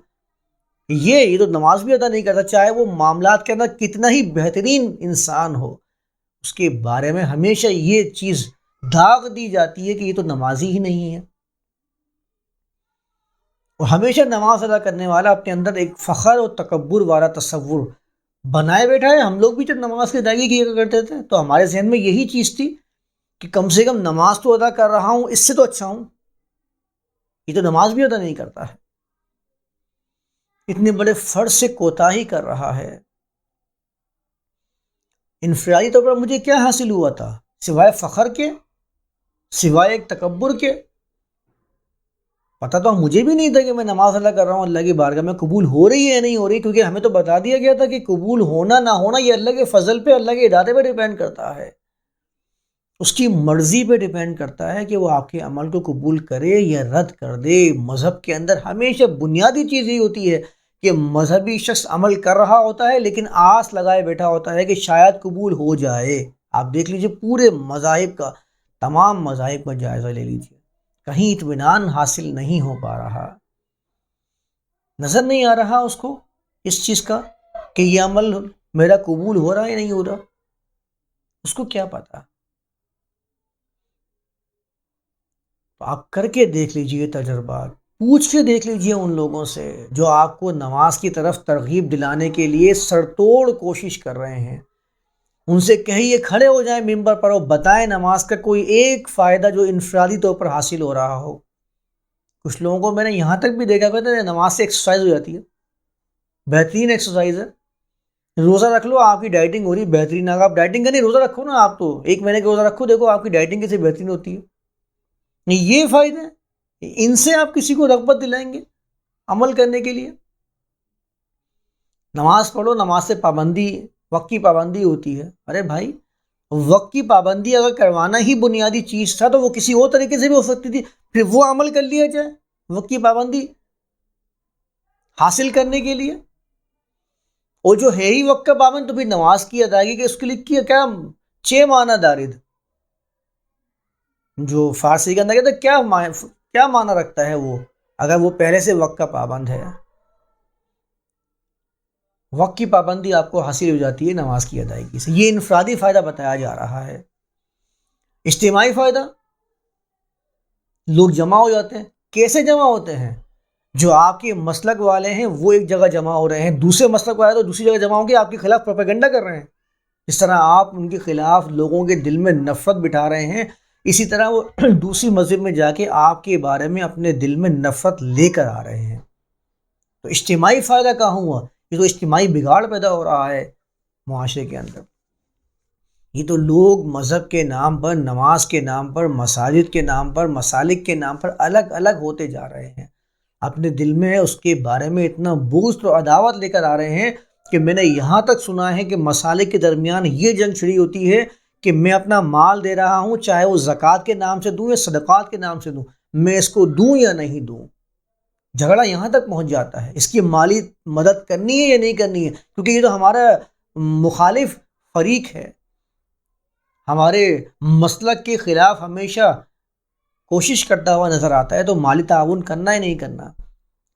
ہے، یہ تو نماز بھی ادا نہیں کرتا، چاہے وہ معاملات کے اندر کتنا ہی بہترین انسان ہو. اس کے بارے میں ہمیشہ یہ چیز داغ دی جاتی ہے کہ یہ تو نمازی ہی نہیں ہے. اور ہمیشہ نماز ادا کرنے والا اپنے اندر ایک فخر اور تکبر والا تصور بنائے بیٹھا ہے. ہم لوگ بھی جب نماز کی ادائیگی کیا کرتے تھے تو ہمارے ذہن میں یہی چیز تھی کہ کم سے کم نماز تو ادا کر رہا ہوں، اس سے تو اچھا ہوں. یہ تو نماز بھی ادا نہیں کرتا ہے، اتنے بڑے فرض سے کوتاہی کر رہا ہے. انفرادی طور پر مجھے کیا حاصل ہوا تھا سوائے فخر کے، سوائے ایک تکبر کے؟ پتہ تو مجھے بھی نہیں تھا کہ میں نماز ادا کر رہا ہوں اللہ کی بارگاہ میں قبول ہو رہی ہے یا نہیں ہو رہی، کیونکہ ہمیں تو بتا دیا گیا تھا کہ قبول ہونا نہ ہونا یہ اللہ کے فضل پہ، اللہ کے ارادے پہ ڈیپینڈ کرتا ہے، اس کی مرضی پہ ڈیپینڈ کرتا ہے کہ وہ آپ کے عمل کو قبول کرے یا رد کر دے. مذہب کے اندر ہمیشہ بنیادی چیز یہ ہوتی ہے کہ مذہبی شخص عمل کر رہا ہوتا ہے لیکن آس لگائے بیٹھا ہوتا ہے کہ شاید قبول ہو جائے. آپ دیکھ لیجئے پورے مذاہب کا، تمام مذاہب کا جائزہ لے لیجئے، کہیں اطمینان حاصل نہیں ہو پا رہا، نظر نہیں آ رہا اس کو اس چیز کا کہ یہ عمل میرا قبول ہو رہا ہے یا نہیں ہو رہا. اس کو کیا پتا؟ تو آپ کر کے دیکھ لیجئے تجربات، پوچھ کے دیکھ لیجئے ان لوگوں سے جو آپ کو نماز کی طرف ترغیب دلانے کے لیے سرتوڑ کوشش کر رہے ہیں. ان سے کہیے کھڑے ہو جائیں ممبر پر اور بتائیں نماز کا کوئی ایک فائدہ جو انفرادی طور پر حاصل ہو رہا ہو. کچھ لوگوں کو میں نے یہاں تک بھی دیکھا کہ نماز سے ایکسرسائز ہو جاتی ہے، بہترین ایکسرسائز ہے. روزہ رکھ لو، آپ کی ڈائٹنگ ہو رہی بہترین. اگر آپ ڈائٹنگ کریں روزہ رکھو نا، آپ تو 1 مہینے کا روزہ رکھو، دیکھو آپ کی ڈائٹنگ کیسے بہترین ہوتی ہے. یہ فائدے ہیں، ان سے آپ کسی کو رغبت دلائیں گے عمل کرنے کے لیے. نماز پڑھو، نماز سے پابندی، وقت کی پابندی ہوتی ہے. ارے بھائی وقت کی پابندی اگر کروانا ہی بنیادی چیز تھا تو وہ کسی اور طریقے سے بھی ہو سکتی تھی، پھر وہ عمل کر لیا جائے وقت کی پابندی حاصل کرنے کے لیے. اور جو ہے ہی وقت کا پابند تو پھر نماز کی ادائیگی کے اس کے لیے کیا 6 معنی دارد، جو فارسی کے اندر کہتے ہیں کیا معنی رکھتا ہے وہ، اگر وہ پہلے سے وقت کا پابند ہے. وقت کی پابندی آپ کو حاصل ہو جاتی ہے نماز کی ادائیگی سے. یہ انفرادی فائدہ بتایا جا رہا ہے. اجتماعی فائدہ، لوگ جمع ہو جاتے ہیں. کیسے جمع ہوتے ہیں؟ جو آپ کے مسلک والے ہیں وہ ایک جگہ جمع ہو رہے ہیں، دوسرے مسلک والے تو دوسری جگہ جمع ہو کے آپ کے خلاف پروپیگنڈا کر رہے ہیں. اس طرح آپ ان کے خلاف لوگوں کے دل میں نفرت بٹھا رہے ہیں، اسی طرح وہ دوسری مسجد میں جا کے آپ کے بارے میں اپنے دل میں نفرت لے کر آ رہے ہیں. تو اجتماعی فائدہ کہاں ہوا؟ یہ تو اجتماعی بگاڑ پیدا ہو رہا ہے معاشرے کے اندر. یہ تو لوگ مذہب کے نام پر، نماز کے نام پر، مساجد کے نام پر، مسالک کے نام پر الگ الگ ہوتے جا رہے ہیں. اپنے دل میں اس کے بارے میں اتنا بغض اور عداوت لے کر آ رہے ہیں کہ میں نے یہاں تک سنا ہے کہ مسالک کے درمیان یہ جنگ چھڑی ہوتی ہے کہ میں اپنا مال دے رہا ہوں، چاہے وہ زکوٰۃ کے نام سے دوں یا صدقات کے نام سے دوں، میں اس کو دوں یا نہیں دوں. جھگڑا یہاں تک پہنچ جاتا ہے. اس کی مالی مدد کرنی ہے یا نہیں کرنی ہے، کیونکہ یہ تو ہمارا مخالف فریق ہے، ہمارے مسلک کے خلاف ہمیشہ کوشش کرتا ہوا نظر آتا ہے، تو مالی تعاون کرنا ہی نہیں کرنا.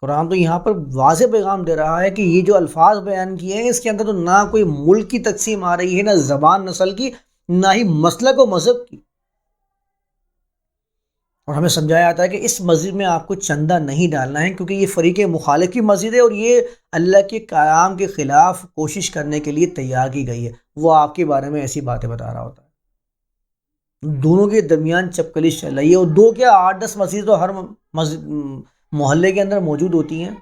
قرآن تو یہاں پر واضح پیغام دے رہا ہے کہ یہ جو الفاظ بیان کیے ہیں اس کے اندر تو نہ کوئی ملک کی تقسیم آ رہی ہے، نہ زبان نسل کی، نہ ہی مسلک و مذہب کی. اور ہمیں سمجھایا جاتا ہے کہ اس مسجد میں آپ کو چندہ نہیں ڈالنا ہے کیونکہ یہ فریق مخالف کی مسجد ہے اور یہ اللہ کے قیام کے خلاف کوشش کرنے کے لیے تیار کی گئی ہے. وہ آپ کے بارے میں ایسی باتیں بتا رہا ہوتا ہے. دونوں کے درمیان چپکلش چل رہی ہے، اور 2 کیا 8-10 مسجد تو ہر مسجد محلے کے اندر موجود ہوتی ہیں.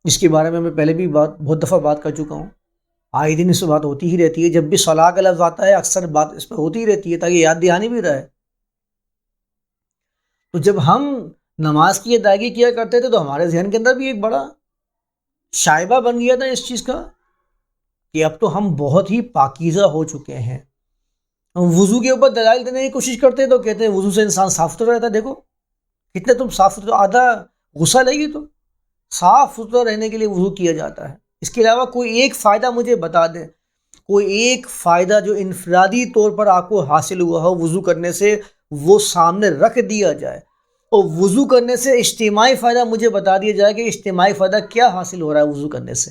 اس کے بارے میں پہلے بھی بہت دفعہ بات کر چکا ہوں. آئے دن اس پہ بات ہوتی ہی رہتی ہے، جب بھی صلاح کا لفظ آتا ہے اکثر بات اس پہ ہوتی ہی رہتی ہے تاکہ یاد دہانی بھی رہے. تو جب ہم نماز کی ادائیگی کیا کرتے تھے تو ہمارے ذہن کے اندر بھی ایک بڑا شائبہ بن گیا تھا اس چیز کا کہ اب تو ہم بہت ہی پاکیزہ ہو چکے ہیں. وضو کے اوپر دلائل دینے کی کوشش کرتے ہیں تو کہتے ہیں وضو سے انسان صاف ستھرا رہتا ہے. دیکھو کتنے تم صاف ستھرا، آدھا غصہ لگی تو صاف ستھرا رہنے کے لیے وضو کیا جاتا ہے. اس کے علاوہ کوئی ایک فائدہ مجھے بتا دیں، کوئی ایک فائدہ جو انفرادی طور پر آپ کو حاصل ہوا ہو وضو کرنے سے، وہ سامنے رکھ دیا جائے. اور وضو کرنے سے اجتماعی فائدہ مجھے بتا دیا جائے کہ اجتماعی فائدہ کیا حاصل ہو رہا ہے وضو کرنے سے.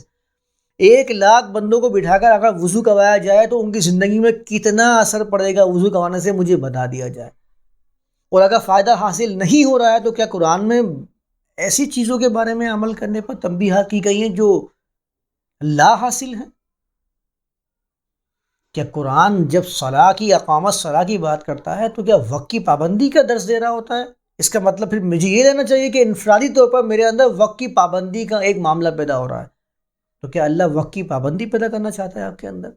1,00,000 بندوں کو بٹھا کر اگر وضو کروایا جائے تو ان کی زندگی میں کتنا اثر پڑے گا وضو کروانے سے مجھے بتا دیا جائے. اور اگر فائدہ حاصل نہیں ہو رہا ہے تو کیا قرآن میں ایسی چیزوں کے بارے میں عمل کرنے پر تنبیہات کی گئی ہیں جو لا حاصل ہیں؟ کیا قرآن جب صلاح کی اقامت صلاح کی بات کرتا ہے تو کیا وقت کی پابندی کا درس دے رہا ہوتا ہے؟ اس کا مطلب پھر مجھے یہ لینا چاہیے کہ انفرادی طور پر میرے اندر وقت کی پابندی کا ایک معاملہ پیدا ہو رہا ہے. تو کیا اللہ وقت کی پابندی پیدا کرنا چاہتا ہے آپ کے اندر؟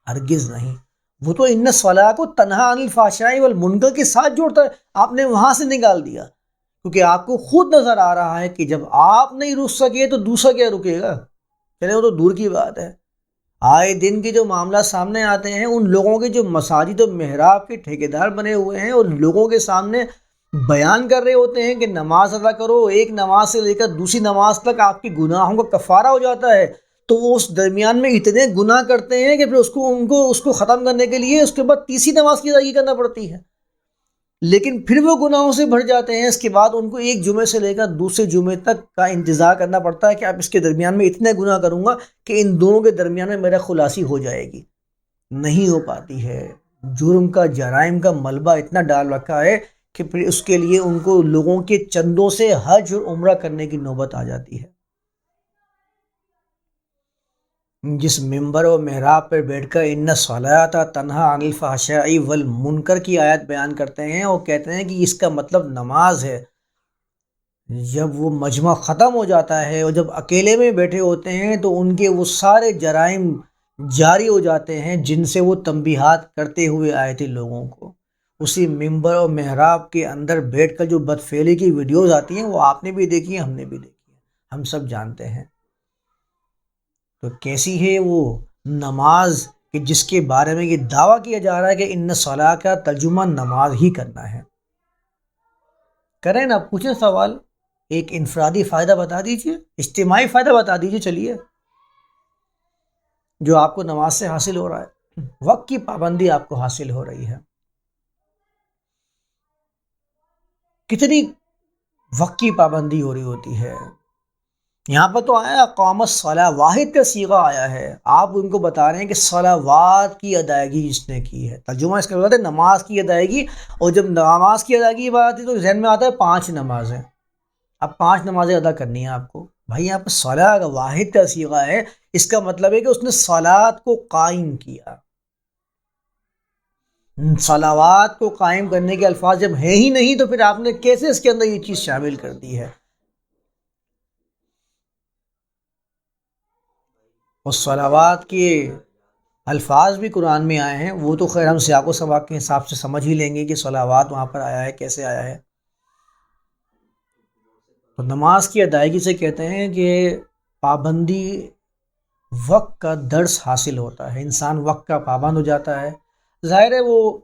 ہرگز نہیں. وہ تو ان الصلاۃ کو تنہا عن الفحشاء والمنکر کے ساتھ جوڑتا ہے. آپ نے وہاں سے نکال دیا کیونکہ آپ کو خود نظر آ رہا ہے کہ جب آپ نہیں رک سکے تو دوسرا کیا رکے گا. چلے وہ تو دور کی بات ہے. آئے دن کے جو معاملات سامنے آتے ہیں ان لوگوں کے جو مساجد و محراب کے ٹھیکیدار بنے ہوئے ہیں اور لوگوں کے سامنے بیان کر رہے ہوتے ہیں کہ نماز ادا کرو، ایک نماز سے لے کر دوسری نماز تک آپ کی گناہوں کا کفارہ ہو جاتا ہے، تو وہ اس درمیان میں اتنے گناہ کرتے ہیں کہ پھر اس کو ختم کرنے کے لیے اس کے بعد تیسری نماز کی ادائیگی کرنا پڑتی ہے. لیکن پھر وہ گناہوں سے بھر جاتے ہیں. اس کے بعد ان کو ایک جمعے سے لے کر دوسرے جمعے تک کا انتظار کرنا پڑتا ہے کہ اب اس کے درمیان میں اتنے گناہ کروں گا کہ ان دونوں کے درمیان میں میرا خلاصی ہو جائے گی. نہیں ہو پاتی ہے. جرم کا جرائم کا ملبہ اتنا ڈال رکھا ہے کہ پھر اس کے لیے ان کو لوگوں کے چندوں سے حج اور عمرہ کرنے کی نوبت آ جاتی ہے. جس ممبر و محراب پر بیٹھ کر ان الصلاۃ تنہا عن الفحشاء والمنکر کی آیت بیان کرتے ہیں اور کہتے ہیں کہ اس کا مطلب نماز ہے، جب وہ مجمع ختم ہو جاتا ہے اور جب اکیلے میں بیٹھے ہوتے ہیں تو ان کے وہ سارے جرائم جاری ہو جاتے ہیں جن سے وہ تنبیہات کرتے ہوئے آئے تھے لوگوں کو. اسی ممبر و محراب کے اندر بیٹھ کر جو بدفعلی کی ویڈیوز آتی ہیں وہ آپ نے بھی دیکھی ہیں، ہم نے بھی دیکھی ہیں، ہم سب جانتے ہیں. تو کیسی ہے وہ نماز کہ جس کے بارے میں یہ دعویٰ کیا جا رہا ہے کہ ان صلاح کا ترجمہ نماز ہی کرنا ہے. کریں نا، پوچھیں سوال. ایک انفرادی فائدہ بتا دیجئے، اجتماعی فائدہ بتا دیجئے. چلیے، جو آپ کو نماز سے حاصل ہو رہا ہے، وقت کی پابندی آپ کو حاصل ہو رہی ہے. کتنی وقت کی پابندی ہو رہی ہوتی ہے. یہاں پر تو آیا اقام الصلاۃ، واحد کا صیغہ آیا ہے. آپ ان کو بتا رہے ہیں کہ صلوات کی ادائیگی جس نے کی ہے، ترجمہ اس کا ہے نماز کی ادائیگی. اور جب نماز کی ادائیگی کی بات آتی ہے تو ذہن میں آتا ہے 5 نمازیں. اب 5 نمازیں ادا کرنی ہیں آپ کو. بھائی یہاں پر صلاۃ واحد کا صیغہ ہے، اس کا مطلب ہے کہ اس نے صلوات کو قائم کیا. صلوات کو قائم کرنے کے الفاظ جب ہیں ہی نہیں تو پھر آپ نے کیسے اس کے اندر یہ چیز شامل کر دی ہے. اور صلوات کے الفاظ بھی قرآن میں آئے ہیں، وہ تو خیر ہم سیاق و سباق کے حساب سے سمجھ ہی لیں گے کہ صلوات وہاں پر آیا ہے کیسے آیا ہے. تو نماز کی ادائیگی سے کہتے ہیں کہ پابندی وقت کا درس حاصل ہوتا ہے، انسان وقت کا پابند ہو جاتا ہے. ظاہر ہے وہ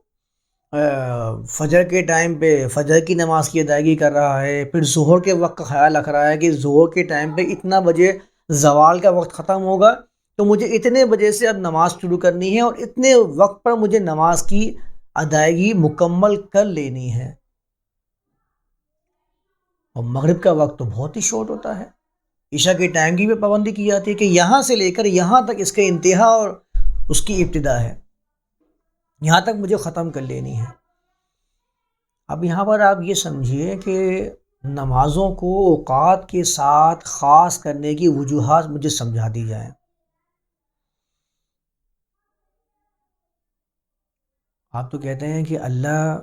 فجر کے ٹائم پہ فجر کی نماز کی ادائیگی کر رہا ہے، پھر ظہر کے وقت کا خیال رکھ رہا ہے کہ ظہر کے ٹائم پہ اتنا بجے زوال کا وقت ختم ہوگا تو مجھے اتنے بجے سے اب نماز شروع کرنی ہے اور اتنے وقت پر مجھے نماز کی ادائیگی مکمل کر لینی ہے. اور مغرب کا وقت تو بہت ہی شارٹ ہوتا ہے. عشاء کے ٹائم کی بھی پابندی کی جاتی ہے کہ یہاں سے لے کر یہاں تک اس کا انتہا اور اس کی ابتدا ہے، یہاں تک مجھے ختم کر لینی ہے. اب یہاں پر آپ یہ سمجھیے کہ نمازوں کو اوقات کے ساتھ خاص کرنے کی وجوہات مجھے سمجھا دی جائیں. آپ تو کہتے ہیں کہ اللہ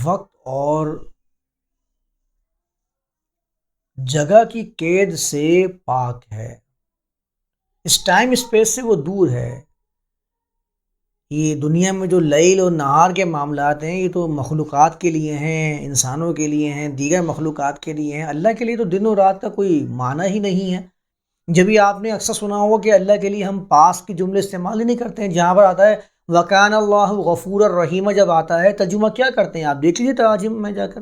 وقت اور جگہ کی قید سے پاک ہے، اس ٹائم اسپیس سے وہ دور ہے. یہ دنیا میں جو لیل اور نہار کے معاملات ہیں یہ تو مخلوقات کے لیے ہیں، انسانوں کے لیے ہیں، دیگر مخلوقات کے لیے ہیں. اللہ کے لیے تو دن و رات کا کوئی معنی ہی نہیں ہے. جبھی آپ نے اکثر سنا ہوگا کہ اللہ کے لیے ہم پاس کے جملے استعمال ہی نہیں کرتے ہیں. جہاں پر آتا ہے وَكَانَ اللَّهُ غَفُورًا رَحِيمًا، جب آتا ہے ترجمہ کیا کرتے ہیں آپ دیکھ لیجیے تراجم میں جا کر.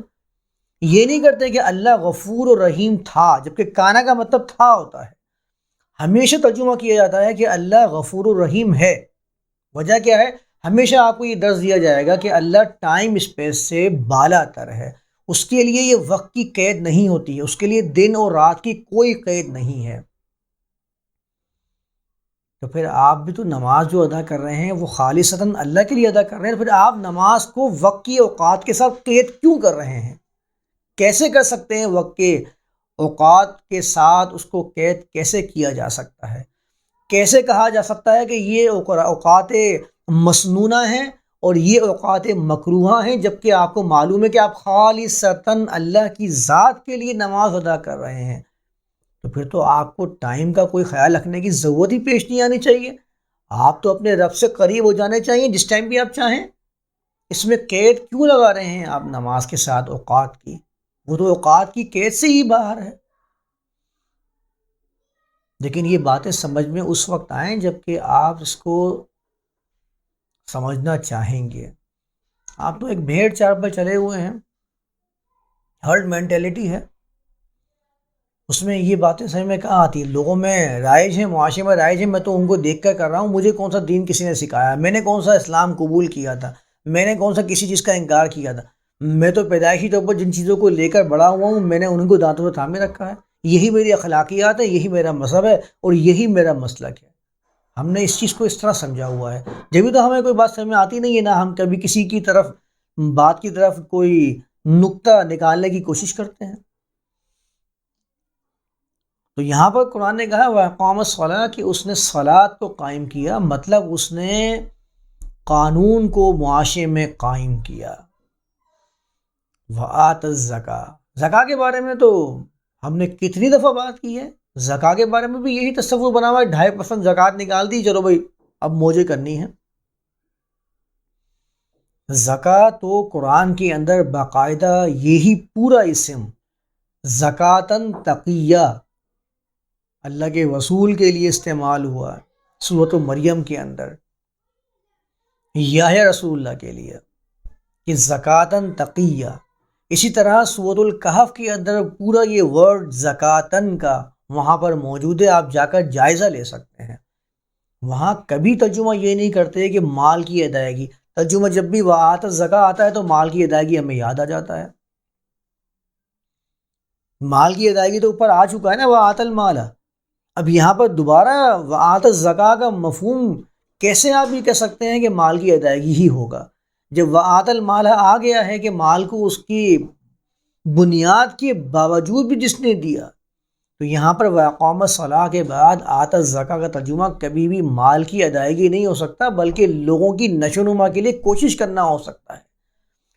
یہ نہیں کرتے کہ اللہ غفور و رحیم تھا، جبکہ کانا کا مطلب تھا ہوتا ہے. ہمیشہ ترجمہ کیا جاتا ہے کہ اللہ غفور و رحیم ہے. وجہ کیا ہے؟ ہمیشہ آپ کو یہ درس دیا جائے گا کہ اللہ ٹائم اسپیس سے بالا تر ہے، اس کے لیے یہ وقت کی قید نہیں ہوتی ہے، اس کے لیے دن اور رات کی کوئی قید نہیں ہے۔ تو پھر آپ بھی تو نماز جو ادا کر رہے ہیں وہ خالصتاً اللہ کے لیے ادا کر رہے ہیں، تو پھر آپ نماز کو وقت کی اوقات کے ساتھ قید کیوں کر رہے ہیں؟ کیسے کر سکتے ہیں؟ وقت کے اوقات کے ساتھ اس کو قید کیسے کیا جا سکتا ہے؟ کیسے کہا جا سکتا ہے کہ یہ اوقات مسنونہ ہیں اور یہ اوقات مکروہہ ہیں، جبکہ آپ کو معلوم ہے کہ آپ خالصتاً اللہ کی ذات کے لیے نماز ادا کر رہے ہیں؟ تو پھر تو آپ کو ٹائم کا کوئی خیال رکھنے کی ضرورت ہی پیش نہیں آنی چاہیے۔ آپ تو اپنے رب سے قریب ہو جانے چاہیے جس ٹائم بھی آپ چاہیں۔ اس میں قید کیوں لگا رہے ہیں آپ نماز کے ساتھ اوقات کی؟ وہ تو اوقات کی قید سے ہی باہر ہے۔ لیکن یہ باتیں سمجھ میں اس وقت آئیں جب کہ آپ اس کو سمجھنا چاہیں گے۔ آپ تو ایک بھیڑ چال پر چلے ہوئے ہیں، ہرڈ مینٹیلٹی ہے، اس میں یہ باتیں سمجھ میں کہاں آتی ہیں؟ لوگوں میں رائج ہیں، معاشرے میں رائج ہیں، میں تو ان کو دیکھ کر رہا ہوں۔ مجھے کون سا دین کسی نے سکھایا؟ میں نے کون سا اسلام قبول کیا تھا؟ میں نے کون سا کسی چیز کا انکار کیا تھا؟ میں تو پیدائشی طور پر جن چیزوں کو لے کر بڑا ہوا ہوں، میں نے ان کو دانتوں سے تھامے رکھا ہے۔ یہی میری اخلاقیات ہے، یہی میرا مذہب ہے اور یہی میرا مسلک ہے۔ ہم نے اس چیز کو اس طرح سمجھا ہوا ہے، جبھی تو ہمیں کوئی بات سمجھ میں آتی نہیں ہے، نہ ہم کبھی کسی کی طرف بات کی طرف کوئی نقطہ نکالنے کی کوشش کرتے ہیں۔ تو یہاں پر قرآن نے کہا وَأَقَامَ الصَّلَاةَ کہ اس نے صلاۃ کو قائم کیا، مطلب اس نے قانون کو معاشرے میں قائم کیا۔ وَآتَى الزَّكَاةَ، زکوٰۃ کے بارے میں تو ہم نے کتنی دفعہ بات کی ہے۔ زکوٰۃ کے بارے میں بھی یہی تصور بنا ہوا ہے، 2.5% زکوٰۃ نکال دی، چلو بھائی اب موجیں کرنی ہے۔ زکوٰۃ تو قرآن کے اندر باقاعدہ یہی پورا اسم زکاتن تقیہ اللہ کے رسول کے لیے استعمال ہوا سورۃ مریم کے اندر، یحییٰ رسول اللہ کے لیے کہ زکاتن تقیہ۔ اسی طرح سورۃ الکہف کے اندر پورا یہ ورڈ زکاتن کا وہاں پر موجود ہے، آپ جا کر جائزہ لے سکتے ہیں۔ وہاں کبھی ترجمہ یہ نہیں کرتے کہ مال کی ادائیگی، ترجمہ جب بھی وآت الزکاۃ آتا ہے تو مال کی ادائیگی ہمیں یاد آ جاتا ہے۔ مال کی ادائیگی تو اوپر آ چکا ہے نا، وآت المال۔ اب یہاں پر دوبارہ وآت الزکاۃ کا مفہوم کیسے آپ یہ کہہ سکتے ہیں کہ مال کی ادائیگی ہی ہوگا، جب وآت المال آ گیا ہے کہ مال کو اس کی بنیاد کے باوجود بھی جس نے دیا، تو یہاں پر وَأَقَامَ الصَّلَاةَ کے بعد آتَ الزَّکاۃ کا ترجمہ کبھی بھی مال کی ادائیگی نہیں ہو سکتا، بلکہ لوگوں کی نشو و نما کے لیے کوشش کرنا ہو سکتا ہے۔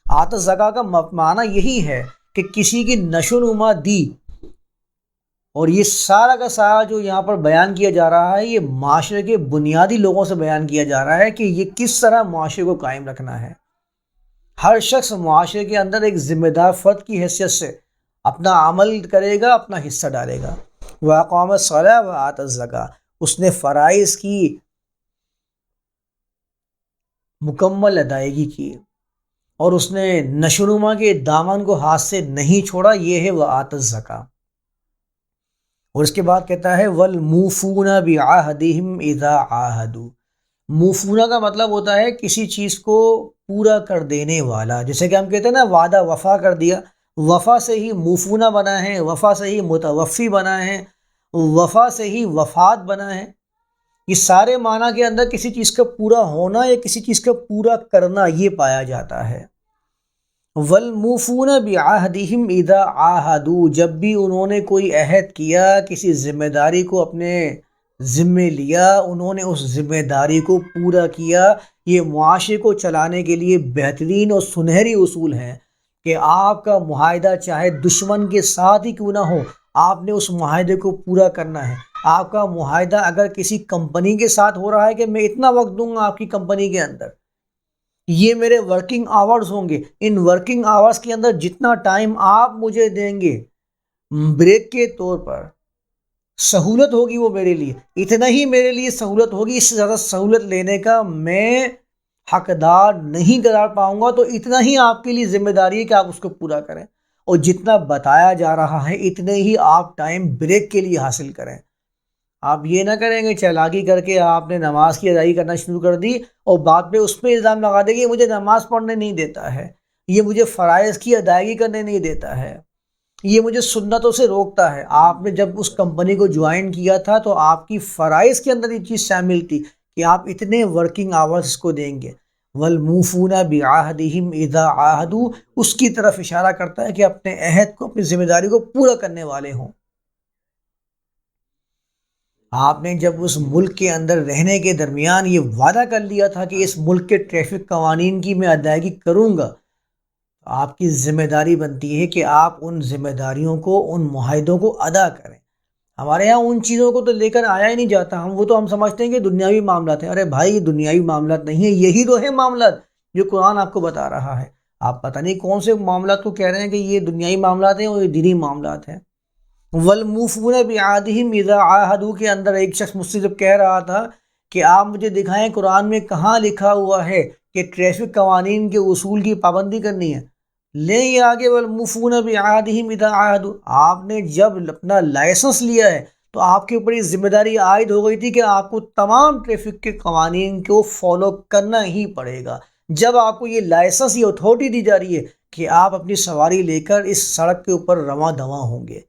آتَ الزَّکاۃ کا معنی یہی ہے کہ کسی کی نشو و نما دی، اور یہ سارا کا سارا جو یہاں پر بیان کیا جا رہا ہے یہ معاشرے کے بنیادی لوگوں سے بیان کیا جا رہا ہے کہ یہ کس طرح معاشرے کو قائم رکھنا ہے۔ ہر شخص معاشرے کے اندر ایک ذمہ دار فرد کی حیثیت سے اپنا عمل کرے گا، اپنا حصہ ڈالے گا۔ وَأَقَامَ الصَّلَاةَ وَآتَى الزَّکَاۃَ، اس نے فرائض کی مکمل ادائیگی کی اور اس نے نشو و نما کے دامن کو ہاتھ سے نہیں چھوڑا، یہ ہے وآتَى الزَّکَاۃ۔ اور اس کے بعد کہتا ہے وَالْمُوفُونَ بِعَہْدِهِمْ إِذَا عَاهَدُوا۔ موفونہ کا مطلب ہوتا ہے کسی چیز کو پورا کر دینے والا، جیسے کہ ہم کہتے ہیں نا وعدہ وفا کر دیا، وفا سے ہی موفونہ بنا ہے، وفا سے ہی متوفی بنا ہے، وفا سے ہی وفات بنا ہے۔ یہ سارے معنی کے اندر کسی چیز کا پورا ہونا یا کسی چیز کا پورا کرنا یہ پایا جاتا ہے۔ وَالْمُوفُونَ بِعَہْدِهِمْ إِذَا عَاهَدُوا، جب بھی انہوں نے کوئی عہد کیا، کسی ذمہ داری کو اپنے ذمے لیا، انہوں نے اس ذمہ داری کو پورا کیا۔ یہ معاشرے کو چلانے کے لیے بہترین اور سنہری اصول ہے کہ آپ کا معاہدہ چاہے دشمن کے ساتھ ہی کیوں نہ ہو، آپ نے اس معاہدے کو پورا کرنا ہے۔ آپ کا معاہدہ اگر کسی کمپنی کے ساتھ ہو رہا ہے کہ میں اتنا وقت دوں گا آپ کی کمپنی کے اندر، یہ میرے ورکنگ آورز ہوں گے، ان ورکنگ آورز کے اندر جتنا ٹائم آپ مجھے دیں گے بریک کے طور پر، سہولت ہوگی وہ میرے لیے، اتنا ہی میرے لیے سہولت ہوگی، اس سے زیادہ سہولت لینے کا میں حقدار نہیں قرار پاؤں گا، تو اتنا ہی آپ کے لیے ذمہ داری ہے کہ آپ اس کو پورا کریں، اور جتنا بتایا جا رہا ہے اتنے ہی آپ ٹائم بریک کے لیے حاصل کریں۔ آپ یہ نہ کریں گے چالاکی کر کے آپ نے نماز کی ادائیگی کرنا شروع کر دی اور بعد میں اس پہ الزام لگا دیں گے مجھے نماز پڑھنے نہیں دیتا ہے، یہ مجھے فرائض کی ادائیگی کرنے نہیں دیتا ہے، یہ مجھے سنتوں سے روکتا ہے۔ آپ نے جب اس کمپنی کو جوائن کیا تھا تو آپ کی فرائض کے اندر یہ چیز شامل تھی کہ آپ اتنے ورکنگ آورز اس کو دیں گے۔ والموفون بعہدہم اذا عاہدوا، اس کی طرف اشارہ کرتا ہے کہ اپنے عہد کو، اپنی ذمہ داری کو پورا کرنے والے ہوں۔ آپ نے جب اس ملک کے اندر رہنے کے درمیان یہ وعدہ کر لیا تھا کہ اس ملک کے ٹریفک قوانین کی میں ادائیگی کروں گا، آپ کی ذمہ داری بنتی ہے کہ آپ ان ذمہ داریوں کو، ان معاہدوں کو ادا کریں۔ ہمارے یہاں ان چیزوں کو تو لے کر آیا ہی نہیں جاتا، ہم سمجھتے ہیں کہ دنیاوی معاملات ہیں۔ ارے بھائی، یہ دنیاوی معاملات نہیں ہیں، یہی تو ہے معاملات جو قرآن آپ کو بتا رہا ہے۔ آپ پتہ نہیں کون سے معاملات کو کہہ رہے ہیں کہ یہ دنیاوی معاملات ہیں اور یہ دینی معاملات ہیں۔ والموفون بعہدہم اذا عاہدوا کے اندر ایک شخص مجھ سے جب کہہ رہا تھا کہ آپ مجھے دکھائیں قرآن میں کہاں لکھا ہوا ہے کہ ٹریفک قوانین کے اصول کی پابندی کرنی ہے، لیں یہ آگے والموفون بعہدہم اذا عاہدوا۔ آپ نے جب اپنا لائسنس لیا ہے تو آپ کے اوپر یہ ذمہ داری عائد ہو گئی تھی کہ آپ کو تمام ٹریفک کے قوانین کو فالو کرنا ہی پڑے گا۔ جب آپ کو یہ لائسنس، یہ اتھارٹی دی جا رہی ہے کہ آپ اپنی سواری لے کر اس سڑک کے اوپر رواں دواں ہوں گے،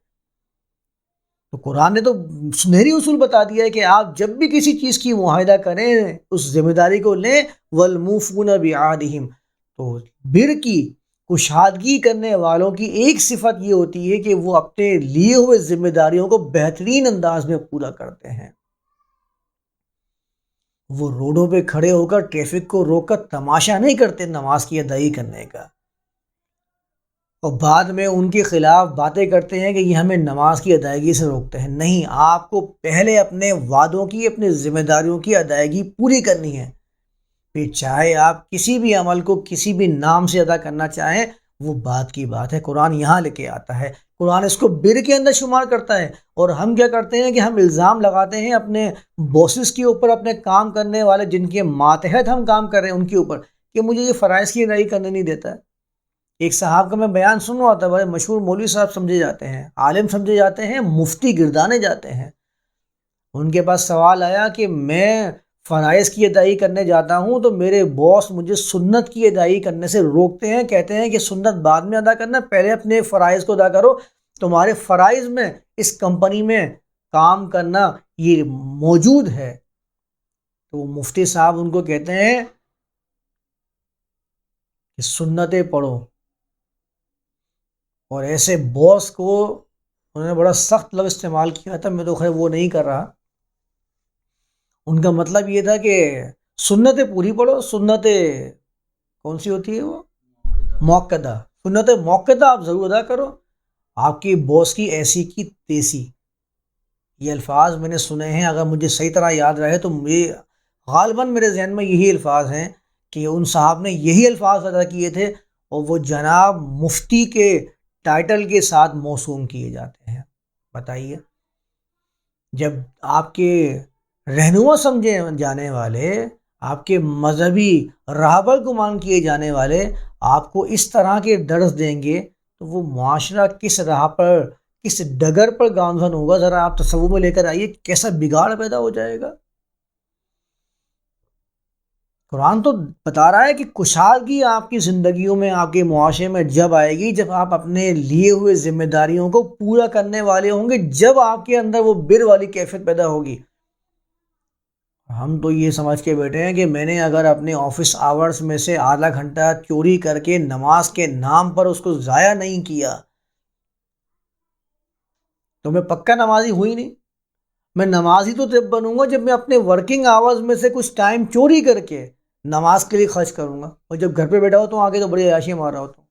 تو قرآن نے تو سنہری اصول بتا دیا ہے کہ آپ جب بھی کسی چیز کی معاہدہ کریں، اس ذمہ داری کو لیں۔ والموفون بعہدہم، تو بر کی، کشادگی کرنے والوں کی ایک صفت یہ ہوتی ہے کہ وہ اپنے لیے ہوئے ذمہ داریوں کو بہترین انداز میں پورا کرتے ہیں۔ وہ روڈوں پہ کھڑے ہو کر ٹریفک کو روک کر تماشا نہیں کرتے نماز کی ادائیگی کرنے کا، اور بعد میں ان کے خلاف باتیں کرتے ہیں کہ یہ ہمیں نماز کی ادائیگی سے روکتے ہیں۔ نہیں، آپ کو پہلے اپنے وعدوں کی، اپنے ذمہ داریوں کی ادائیگی پوری کرنی ہے، پھر چاہے آپ کسی بھی عمل کو کسی بھی نام سے ادا کرنا چاہیں، وہ بات کی بات ہے۔ قرآن یہاں لے کے آتا ہے، قرآن اس کو بر کے اندر شمار کرتا ہے، اور ہم کیا کرتے ہیں کہ ہم الزام لگاتے ہیں اپنے باسز کے اوپر، اپنے کام کرنے والے جن کے ماتحت ہم کام کر رہے ہیں ان کے اوپر، کہ مجھے یہ فرائض کی ادائیگی کرنے نہیں دیتا ہے۔ ایک صاحب کا میں بیان سن رہا تھا، بڑے مشہور مولوی صاحب سمجھے جاتے ہیں، عالم سمجھے جاتے ہیں، مفتی گردانے جاتے ہیں۔ ان کے پاس سوال آیا کہ میں فرائض کی ادائیگی کرنے جاتا ہوں تو میرے باس مجھے سنت کی ادائیگی کرنے سے روکتے ہیں، کہتے ہیں کہ سنت بعد میں ادا کرنا، پہلے اپنے فرائض کو ادا کرو، تمہارے فرائض میں اس کمپنی میں کام کرنا یہ موجود ہے۔ تو وہ مفتی صاحب ان کو کہتے ہیں کہ سنتیں پڑھو، اور ایسے باس کو انہوں نے بڑا سخت لفظ استعمال کیا تھا، میں تو خیر وہ نہیں کر رہا۔ ان کا مطلب یہ تھا کہ سنتیں پوری پڑھو، سنتیں کون سی ہوتی ہے وہ؟ موقدہ، سنت موقدہ آپ ضرور ادا کرو، آپ کی باس کی ایسی کی تیسی۔ یہ الفاظ میں نے سنے ہیں، اگر مجھے صحیح طرح یاد رہے تو غالباً میرے ذہن میں یہی الفاظ ہیں کہ ان صاحب نے یہی الفاظ ادا کیے تھے، اور وہ جناب مفتی کے ٹائٹل کے ساتھ موسوم کیے جاتے ہیں۔ بتائیے، جب آپ کے رہنما سمجھے جانے والے، آپ کے مذہبی راہبر گمان کیے جانے والے آپ کو اس طرح کے درس دیں گے تو وہ معاشرہ کس راہ پر، کس ڈگر پر گامزن ہوگا؟ ذرا آپ تصور میں لے کر آئیے، کیسا بگاڑ پیدا ہو جائے گا۔ قرآن تو بتا رہا ہے کہ کشادگی آپ کی زندگیوں میں، آپ کے معاشرے میں جب آئے گی جب آپ اپنے لیے ہوئے ذمہ داریوں کو پورا کرنے والے ہوں گے، جب آپ کے اندر وہ بر والی کیفیت پیدا ہوگی۔ ہم تو یہ سمجھ کے بیٹھے ہیں کہ میں نے اگر اپنے آفس آورز میں سے آدھا گھنٹہ چوری کر کے نماز کے نام پر اس کو ضائع نہیں کیا تو میں پکا نمازی ہوئی نہیں۔ میں نمازی تو جب بنوں گا جب میں اپنے ورکنگ آورز میں سے کچھ ٹائم چوری کر کے نماز کے لیے خرچ کروں گا، اور جب گھر پہ بیٹھا ہو تو آگے تو بڑی عیاشی مار رہا ہوتا ہوں،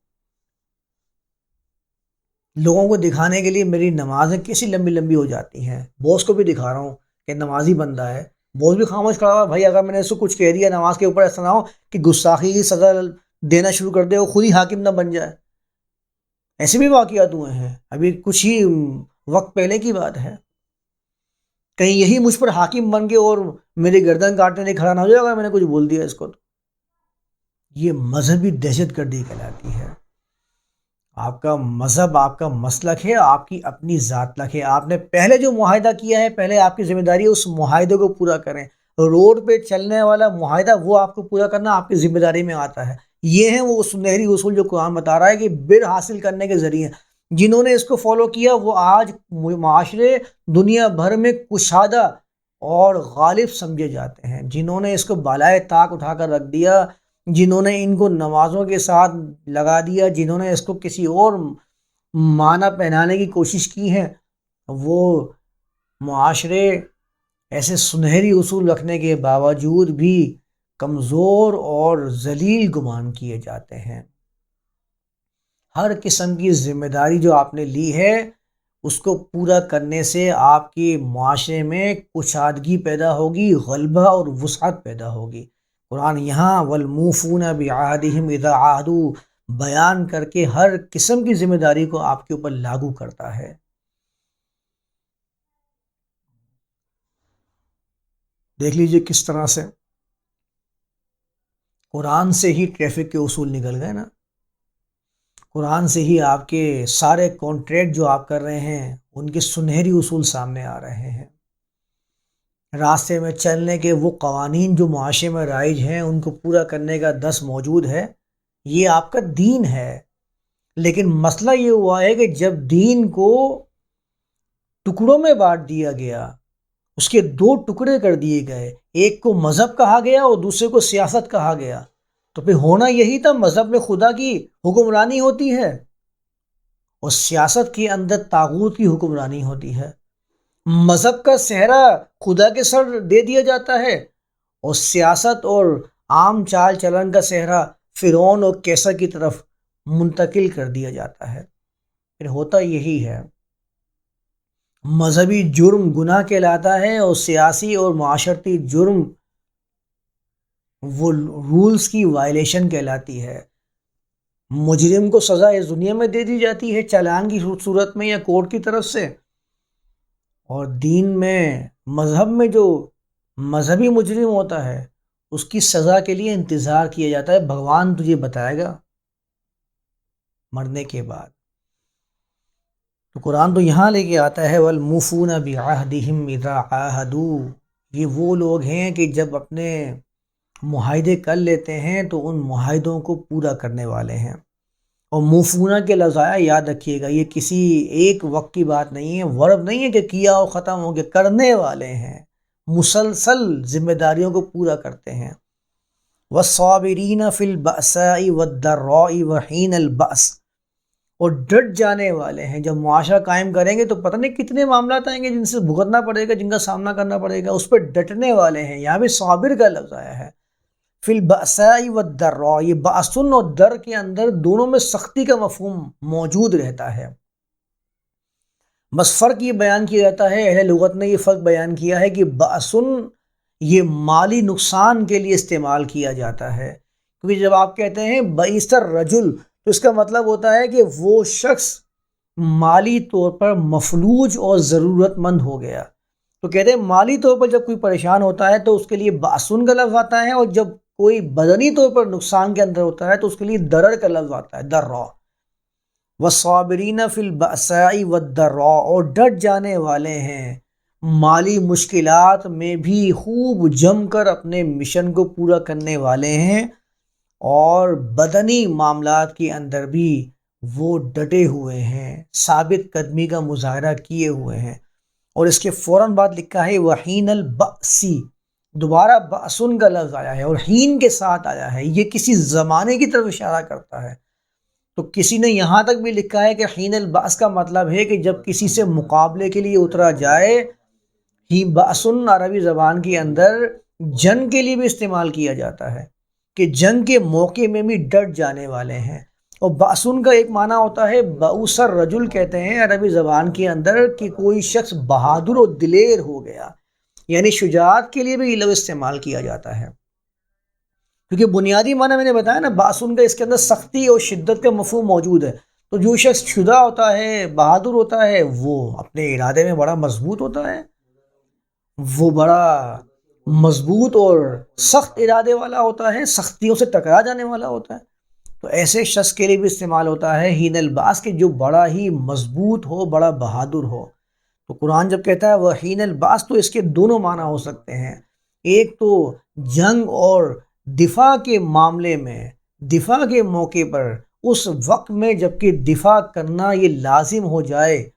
لوگوں کو دکھانے کے لیے میری نمازیں کیسی لمبی لمبی ہو جاتی ہیں، باس کو بھی دکھا رہا ہوں کہ نمازی بندہ ہے، باس بھی خاموش کھڑا ہوا۔ بھائی اگر میں نے اس کو کچھ کہہ دیا نماز کے اوپر، ایسا نہ ہو کہ گستاخی کی سزا دینا شروع کر دے، وہ خود ہی حاکم نہ بن جائے۔ ایسے بھی واقعات ہوئے ہیں، ابھی کچھ ہی وقت پہلے کی بات ہے، کہیں یہی مجھ پر حاکم بن کے اور میری گردن کاٹنے نہیں کھڑا نہ ہو جائے اگر میں نے کچھ بول دیا اس کو۔ تو یہ مذہبی دہشت گردی کہلاتی ہے۔ آپ کا مذہب، آپ کا مسلک ہے، آپ کی اپنی ذات لک ہے۔ آپ نے پہلے جو معاہدہ کیا ہے، پہلے آپ کی ذمہ داری ہے اس معاہدے کو پورا کریں۔ روڈ پہ چلنے والا معاہدہ وہ آپ کو پورا کرنا آپ کی ذمہ داری میں آتا ہے، یہ ہیں وہ سنہری اصول جو قرآن بتا رہا ہے کہ بر حاصل کرنے کے ذریعے جنہوں نے اس کو فالو کیا وہ آج معاشرے دنیا بھر میں کشادہ اور غالب سمجھے جاتے ہیں. جنہوں نے اس کو بالائے طاق اٹھا کر رکھ دیا، جنہوں نے ان کو نمازوں کے ساتھ لگا دیا، جنہوں نے اس کو کسی اور معنی پہنانے کی کوشش کی ہے، وہ معاشرے ایسے سنہری اصول رکھنے کے باوجود بھی کمزور اور ذلیل گمان کیے جاتے ہیں. ہر قسم کی ذمہ داری جو آپ نے لی ہے اس کو پورا کرنے سے آپ کی معاشرے میں کشادگی پیدا ہوگی، غلبہ اور وسعت پیدا ہوگی. قرآن یہاں والموفون بعہدہم اذا عاہدوا بیان کر کے ہر قسم کی ذمہ داری کو آپ کے اوپر لاگو کرتا ہے. دیکھ لیجئے کس طرح سے قرآن سے ہی ٹریفک کے اصول نکل گئے نا. قرآن سے ہی آپ کے سارے کانٹریکٹ جو آپ کر رہے ہیں ان کے سنہری اصول سامنے آ رہے ہیں. راستے میں چلنے کے وہ قوانین جو معاشرے میں رائج ہیں ان کو پورا کرنے کا دس موجود ہے. یہ آپ کا دین ہے، لیکن مسئلہ یہ ہوا ہے کہ جب دین کو ٹکڑوں میں بانٹ دیا گیا، اس کے دو ٹکڑے کر دیے گئے، ایک کو مذہب کہا گیا اور دوسرے کو سیاست کہا گیا، تو پھر ہونا یہی تھا مذہب میں خدا کی حکمرانی ہوتی ہے اور سیاست کے اندر طاغوت کی حکمرانی ہوتی ہے. مذہب کا صحرا خدا کے سر دے دیا جاتا ہے اور سیاست اور عام چال چلن کا صحرا فرعون اور کیسر کی طرف منتقل کر دیا جاتا ہے. پھر ہوتا یہی ہے، مذہبی جرم گناہ کہلاتا ہے اور سیاسی اور معاشرتی جرم وہ رولز کی وائلیشن کہلاتی ہے. مجرم کو سزا اس دنیا میں دے دی جاتی ہے چالان کی صورت میں یا کورٹ کی طرف سے، اور دین میں مذہب میں جو مذہبی مجرم ہوتا ہے اس کی سزا کے لیے انتظار کیا جاتا ہے، بھگوان تجھے بتائے گا مرنے کے بعد. تو قرآن تو یہاں لے کے آتا ہے والموفون بعہدہم اذا عاہدوا، یہ وہ لوگ ہیں کہ جب اپنے معاہدے کر لیتے ہیں تو ان معاہدوں کو پورا کرنے والے ہیں. اور موفونہ کے لفظ آیا، یاد رکھیے گا یہ کسی ایک وقت کی بات نہیں ہے، ورب نہیں ہے کہ کیا اور ختم ہو گیا، کرنے والے ہیں، مسلسل ذمہ داریوں کو پورا کرتے ہیں. والصابرین فی البأساء والضراء وحین البأس، اور ڈٹ جانے والے ہیں. جب معاشرہ قائم کریں گے تو پتہ نہیں کتنے معاملات آئیں گے جن سے بھگتنا پڑے گا، جن کا سامنا کرنا پڑے گا، اس پہ ڈٹنے والے ہیں. یہاں بھی صابر کا لفظ آیا ہے فی البأساء والضراء، یہ بأسن اور در کے اندر دونوں میں سختی کا مفہوم موجود رہتا ہے. بس فرق یہ بیان کیا جاتا ہے، اہل لغت نے یہ فرق بیان کیا ہے کہ بأسن یہ مالی نقصان کے لیے استعمال کیا جاتا ہے، کیونکہ جب آپ کہتے ہیں بئس الرجل تو اس کا مطلب ہوتا ہے کہ وہ شخص مالی طور پر مفلوج اور ضرورت مند ہو گیا. تو کہتے ہیں مالی طور پر جب کوئی پریشان ہوتا ہے تو اس کے لیے بأسن کا لفظ آتا ہے، اور جب کوئی بدنی طور پر نقصان کے اندر ہوتا ہے تو اس کے لیے درر کا لفظ آتا ہے، درر. والصابرین فی البأساء والضراء، اور ڈٹ جانے والے ہیں مالی مشکلات میں بھی، خوب جم کر اپنے مشن کو پورا کرنے والے ہیں، اور بدنی معاملات کے اندر بھی وہ ڈٹے ہوئے ہیں، ثابت قدمی کا مظاہرہ کیے ہوئے ہیں. اور اس کے فوراً بعد لکھا ہے وحین البأسی، دوبارہ بأسن کا لفظ آیا ہے اور حین کے ساتھ آیا ہے، یہ کسی زمانے کی طرف اشارہ کرتا ہے. تو کسی نے یہاں تک بھی لکھا ہے کہ حین البأس کا مطلب ہے کہ جب کسی سے مقابلے کے لیے اترا جائے. ہی بأسن عربی زبان کے اندر جنگ کے لیے بھی استعمال کیا جاتا ہے کہ جنگ کے موقع میں بھی ڈٹ جانے والے ہیں. اور بأسن کا ایک معنی ہوتا ہے بؤس الرجل، کہتے ہیں عربی زبان کے اندر کہ کوئی شخص بہادر و دلیر ہو گیا، یعنی شجاعت کے لیے بھی یہ لفظ استعمال کیا جاتا ہے. کیونکہ بنیادی معنی میں نے بتایا نا بأسن کا، اس کے اندر سختی اور شدت کا مفہوم موجود ہے. تو جو شخص شجاع ہوتا ہے، بہادر ہوتا ہے، وہ اپنے ارادے میں بڑا مضبوط ہوتا ہے، وہ بڑا مضبوط اور سخت ارادے والا ہوتا ہے، سختیوں سے ٹکرا جانے والا ہوتا ہے. تو ایسے شخص کے لیے بھی استعمال ہوتا ہے حین الباس کے جو بڑا ہی مضبوط ہو، بڑا بہادر ہو. تو قرآن جب کہتا ہے وہ حین الباس تو اس کے دونوں معنی ہو سکتے ہیں. ایک تو جنگ اور دفاع کے معاملے میں دفاع کے موقع پر، اس وقت میں جب کہ دفاع کرنا یہ لازم ہو جائے،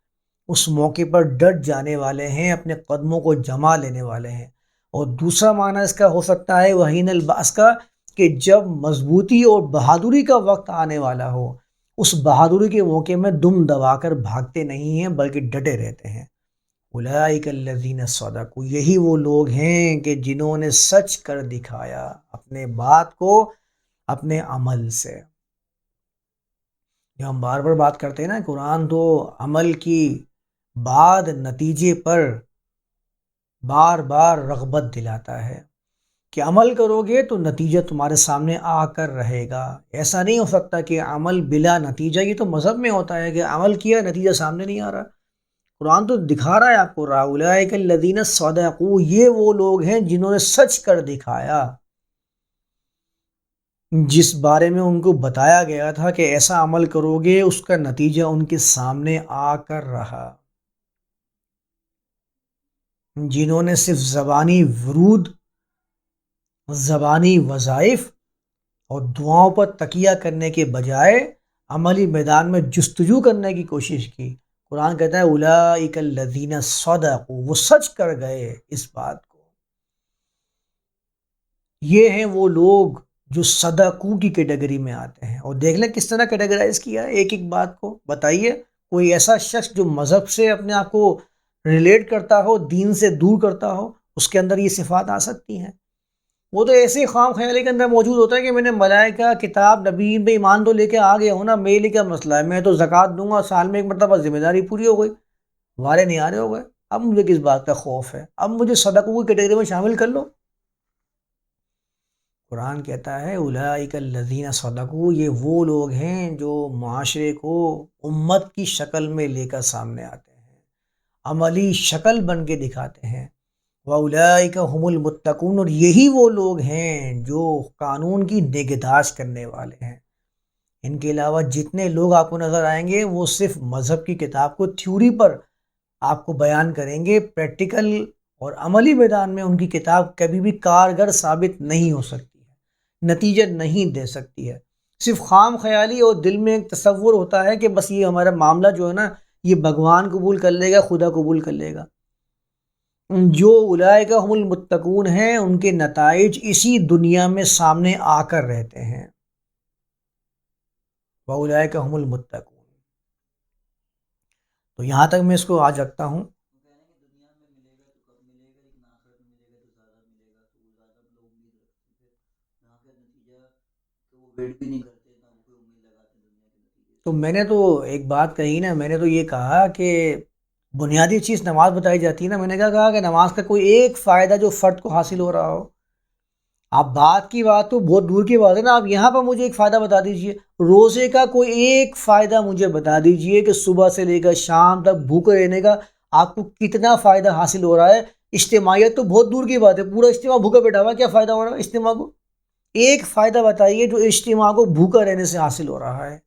اس موقع پر ڈٹ جانے والے ہیں، اپنے قدموں کو جما لینے والے ہیں۔ اور دوسرا معنی اس کا ہو سکتا ہے وحین الباس کا، کہ جب مضبوطی اور بہادری کا وقت آنے والا ہو، اس بہادری کے موقع میں دم دبا کر بھاگتے نہیں ہیں بلکہ ڈٹے رہتے ہیں۔ اولئک الذین صدقوا، یہی وہ لوگ ہیں کہ جنہوں نے سچ کر دکھایا اپنے بات کو اپنے عمل سے۔ جو ہم بار بار بات کرتے ہیں نا، قرآن تو عمل کی بعد نتیجے پر بار بار رغبت دلاتا ہے کہ عمل کرو گے تو نتیجہ تمہارے سامنے آ کر رہے گا۔ ایسا نہیں ہو سکتا کہ عمل بلا نتیجہ، یہ تو مذہب میں ہوتا ہے کہ عمل کیا نتیجہ سامنے نہیں آ رہا۔ قرآن تو دکھا رہا ہے آپ کو، اولئک الذین صدقوا، یہ وہ لوگ ہیں جنہوں نے سچ کر دکھایا، جس بارے میں ان کو بتایا گیا تھا کہ ایسا عمل کرو گے اس کا نتیجہ ان کے سامنے آ کر رہا۔ جنہوں نے صرف زبانی ورود، زبانی وظائف اور دعاؤں پر تکیہ کرنے کے بجائے عملی میدان میں جستجو کرنے کی کوشش کی۔ قرآن کہتا ہے اولئک الذین صدقوا، وہ سچ کر گئے اس بات کو۔ یہ ہیں وہ لوگ جو صدقو کی کیٹیگری میں آتے ہیں۔ اور دیکھ لیں کس طرح کیٹیگرائز کیا ہے ایک ایک بات کو۔ بتائیے کوئی ایسا شخص جو مذہب سے اپنے آپ کو ریلیٹ کرتا ہو، دین سے دور کرتا ہو، اس کے اندر یہ صفات آ سکتی ہیں؟ وہ تو ایسے خام خیالی کے اندر موجود ہوتا ہے کہ میں نے ملائکہ، کتاب، نبی پہ ایمان تو لے کے آ گیا ہوں نا، میرے لیے کیا مسئلہ ہے، میں تو زکوٰۃ دوں گا، سال میں ایک مرتبہ ذمہ داری پوری ہو گئی، وارے نہیں آ رہے ہو گئے، اب مجھے کس بات کا خوف ہے، اب مجھے صدقوں کی کیٹیگری میں شامل کر لو۔ قرآن کہتا ہے اولئک الذین صدقوا، یہ وہ لوگ ہیں جو معاشرے کو امت کی شکل میں لے کر سامنے آتے ہیں، عملی شکل بن کے دکھاتے ہیں۔ وَأُولَئِكَ هُمُ الْمُتَّقُونَ، اور یہی وہ لوگ ہیں جو قانون کی نگہداشت کرنے والے ہیں۔ ان کے علاوہ جتنے لوگ آپ کو نظر آئیں گے وہ صرف مذہب کی کتاب کو تھیوری پر آپ کو بیان کریں گے، پریکٹیکل اور عملی میدان میں ان کی کتاب کبھی بھی کارگر ثابت نہیں ہو سکتی ہے، نتیجہ نہیں دے سکتی ہے۔ صرف خام خیالی اور دل میں ایک تصور ہوتا ہے کہ بس یہ ہمارا معاملہ جو ہے نا، یہ بھگوان قبول کر لے گا، خدا قبول کر لے گا۔ جو اولئک ہم المتقون ہیں، ان کے نتائج اسی دنیا میں سامنے آ کر رہتے ہیں۔ وَأُولَئِكَ هُمُ الْمُتَّقُونَ۔ تو یہاں تک میں اس کو آج رکھتا ہوں۔ تو میں نے تو ایک بات کہی نا، میں نے تو یہ کہا کہ بنیادی چیز نماز بتائی جاتی ہے نا، میں نے کیا کہا کہ نماز کا کوئی ایک فائدہ جو فرد کو حاصل ہو رہا ہو۔ آپ بات کی بات تو بہت دور کی بات ہے نا، آپ یہاں پر مجھے ایک فائدہ بتا دیجئے، روزے کا کوئی ایک فائدہ مجھے بتا دیجئے کہ صبح سے لے کر شام تک بھوکے رہنے کا آپ کو کتنا فائدہ حاصل ہو رہا ہے۔ اجتماعیت تو بہت دور کی بات ہے، پورا اجتماع بھوکا بیٹھا ہوا، کیا فائدہ ہو رہا ہے اجتماع کو؟ ایک فائدہ بتائیے جو اجتماع کو بھوکا رہنے سے حاصل ہو رہا ہے۔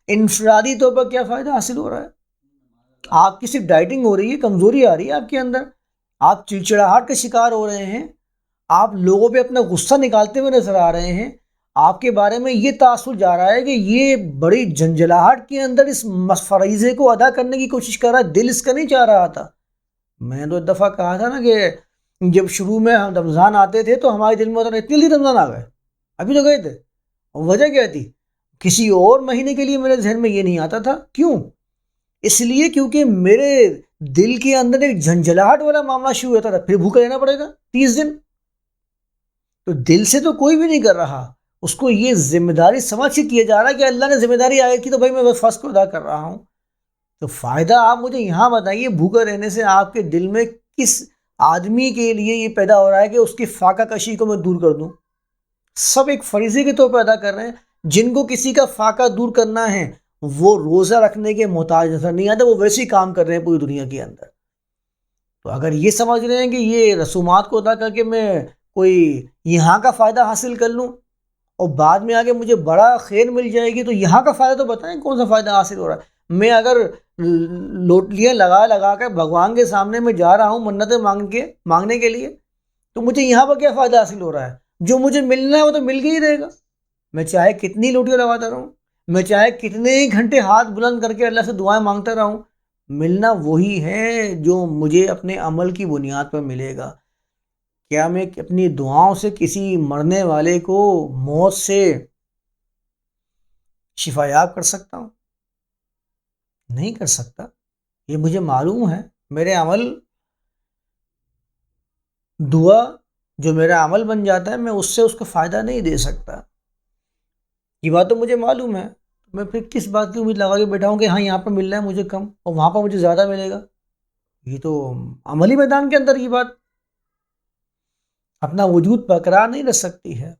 انفرادی طور پر کیا فائدہ حاصل ہو رہا ہے؟ آپ کی صرف ڈائٹنگ ہو رہی ہے، کمزوری آ رہی ہے آپ کے اندر، آپ چڑچڑاہٹ کے شکار ہو رہے ہیں، آپ لوگوں پہ اپنا غصہ نکالتے ہوئے نظر آ رہے ہیں، آپ کے بارے میں یہ تاثر جا رہا ہے کہ یہ بڑی جھنجھلاہٹ کے اندر اس فریضے کو ادا کرنے کی کوشش کر رہا ہے، دل اس کا نہیں چاہ رہا تھا۔ میں نے تو ایک دفعہ کہا تھا نا کہ جب شروع میں ہم رمضان آتے تھے تو ہمارے دل میں ہوتا اتنی جلدی رمضان آ گئے، ابھی تو گئے تھے، وجہ کیا تھی؟ کسی اور مہینے کے لیے میرے ذہن میں یہ نہیں آتا تھا۔ کیوں؟ اس لیے کیونکہ میرے دل کے اندر ایک جھنجھلاہٹ والا معاملہ شروع ہوتا تھا، پھر بھوکا رہنا پڑے گا 30 دن۔ تو دل سے تو کوئی بھی نہیں کر رہا، اس کو یہ ذمہ داری سمجھ کے کیا جا رہا ہے کہ اللہ نے ذمہ داری عائد کی تو بھائی میں بس فرض کو ادا کر رہا ہوں۔ تو فائدہ آپ مجھے یہاں بتائیے، بھوکا رہنے سے آپ کے دل میں کس آدمی کے لیے یہ پیدا ہو رہا ہے کہ اس کی فاقہ کشی کو میں دور کر دوں؟ سب ایک فریضے کے طور پر ادا کر رہے ہیں۔ جن کو کسی کا فاقہ دور کرنا ہے وہ روزہ رکھنے کے محتاج نظر نہیں آتے، وہ ویسے ہی کام کر رہے ہیں پوری دنیا کے اندر۔ تو اگر یہ سمجھ رہے ہیں کہ یہ رسومات کو ادا کر کے میں کوئی یہاں کا فائدہ حاصل کر لوں اور بعد میں آگے مجھے بڑا خیر مل جائے گی، تو یہاں کا فائدہ تو بتائیں کون سا فائدہ حاصل ہو رہا ہے؟ میں اگر لوٹلیاں لگا لگا کر بھگوان کے سامنے میں جا رہا ہوں منتیں مانگنے کے لیے، تو مجھے یہاں پر کیا فائدہ حاصل ہو رہا ہے؟ جو مجھے ملنا ہے وہ تو مل کے ہی رہے گا، میں چاہے کتنی لوٹیاں لگاتا رہوں، میں چاہے کتنے گھنٹے ہاتھ بلند کر کے اللہ سے دعائیں مانگتا رہوں، ملنا وہی ہے جو مجھے اپنے عمل کی بنیاد پر ملے گا۔ کیا میں اپنی دعاؤں سے کسی مرنے والے کو موت سے شفا یاب کر سکتا ہوں؟ نہیں کر سکتا۔ یہ مجھے معلوم ہے، میرے عمل، دعا جو میرا عمل بن جاتا ہے، میں اس سے اس کو فائدہ نہیں دے سکتا۔ یہ بات تو مجھے معلوم ہے، میں پھر کس بات کی امید لگا کے بیٹھا ہوں کہ ہاں یہاں پر مل رہا ہے مجھے کم اور وہاں پر مجھے زیادہ ملے گا؟ یہ تو عملی میدان کے اندر یہ بات اپنا وجود برقرار نہیں رکھ سکتی ہے۔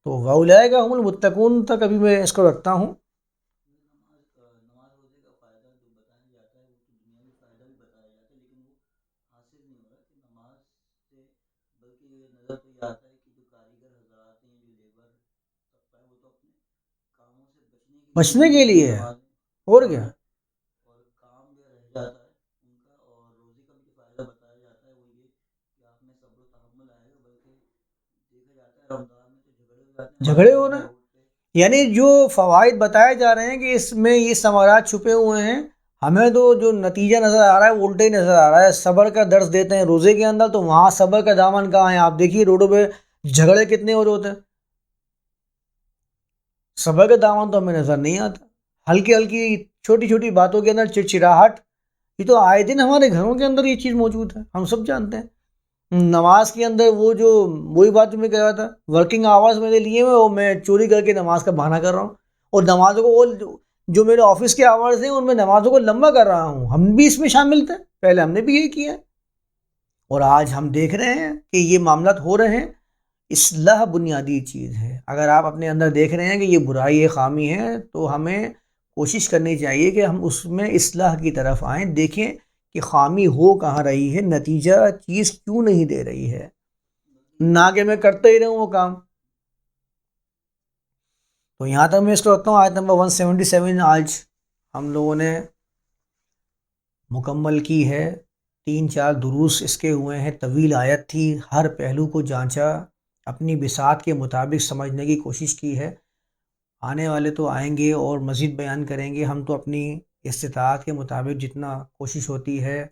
تو وَأُولَٰئِکَ هُمُ الْمُتَّقُونَ تک ابھی میں اس کو رکھتا ہوں۔ بچنے کے لیے ہے، اور کیا؟ جھگڑے ہو رہے ہیں، یعنی جو فوائد بتائے جا رہے ہیں کہ اس میں یہ ثمرات چھپے ہوئے ہیں، ہمیں تو جو نتیجہ نظر آ رہا ہے وہ الٹا ہی نظر آ رہا ہے۔ صبر کا درس دیتے ہیں روزے کے اندر، تو وہاں صبر کا دامن کہاں ہے؟ آپ دیکھیے روڈوں پہ جھگڑے کتنے ہو رہے ہوتے ہیں، صبر کا دامن تو ہمیں نظر نہیں آتا۔ ہلکی ہلکی چھوٹی چھوٹی باتوں کے اندر چڑچڑاہٹ، یہ تو آئے دن ہمارے گھروں کے اندر یہ چیز موجود ہے، ہم سب جانتے ہیں۔ نماز کے اندر وہی بات جو میں کہہ رہا تھا، ورکنگ آورز میرے لیے وہ میں چوری کر کے نماز کا بہانہ کر رہا ہوں، اور نمازوں کو جو میرے آفس کے آورز ہیں ان میں نمازوں کو لمبا کر رہا ہوں۔ ہم بھی اس میں شامل تھے، پہلے ہم نے بھی یہی کیا ہے، اور آج ہم دیکھ رہے ہیں کہ یہ معاملات ہو رہے ہیں۔ اصلاح بنیادی چیز ہے۔ اگر آپ اپنے اندر دیکھ رہے ہیں کہ یہ برائی ہے، خامی ہے، تو ہمیں کوشش کرنی چاہیے کہ ہم اس میں اصلاح کی طرف آئیں، دیکھیں کہ خامی ہو کہاں رہی ہے، نتیجہ چیز کیوں نہیں دے رہی ہے، نہ کہ میں کرتا ہی رہوں وہ کام۔ تو یہاں تک میں اس کو رکھتا ہوں، آیت نمبر 177 آج ہم لوگوں نے مکمل کی ہے۔ 3-4 دروس اس کے ہوئے ہیں، طویل آیت تھی، ہر پہلو کو جانچا، اپنی بساط کے مطابق سمجھنے کی کوشش کی ہے۔ آنے والے تو آئیں گے اور مزید بیان کریں گے، ہم تو اپنی استطاعت کے مطابق جتنا کوشش ہوتی ہے،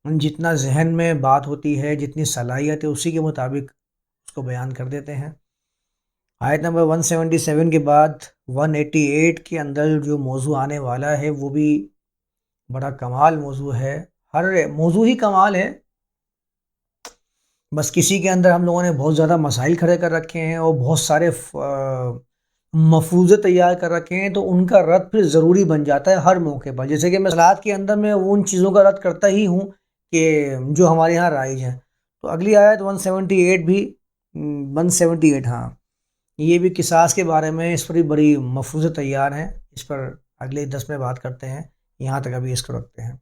جتنا ذہن میں بات ہوتی ہے، جتنی صلاحیت ہے، اسی کے مطابق اس کو بیان کر دیتے ہیں۔ آیت نمبر 177 کے بعد 188 کے اندر جو موضوع آنے والا ہے وہ بھی بڑا کمال موضوع ہے، ہر موضوع ہی کمال ہے، بس کسی کے اندر ہم لوگوں نے بہت زیادہ مسائل کھڑے کر رکھے ہیں اور بہت سارے مفروضے تیار کر رکھے ہیں، تو ان کا رد پھر ضروری بن جاتا ہے ہر موقع پر۔ جیسے کہ میں صلاۃ کے اندر میں ان چیزوں کا رد کرتا ہی ہوں کہ جو ہمارے ہاں رائج ہیں۔ تو اگلی آیت 178 بھی 178 ہاں، یہ بھی قصاص کے بارے میں، اس پر بھی بڑی مفروضے تیار ہیں، اس پر اگلے 10 میں بات کرتے ہیں۔ یہاں تک ابھی اس کو رکھتے ہیں۔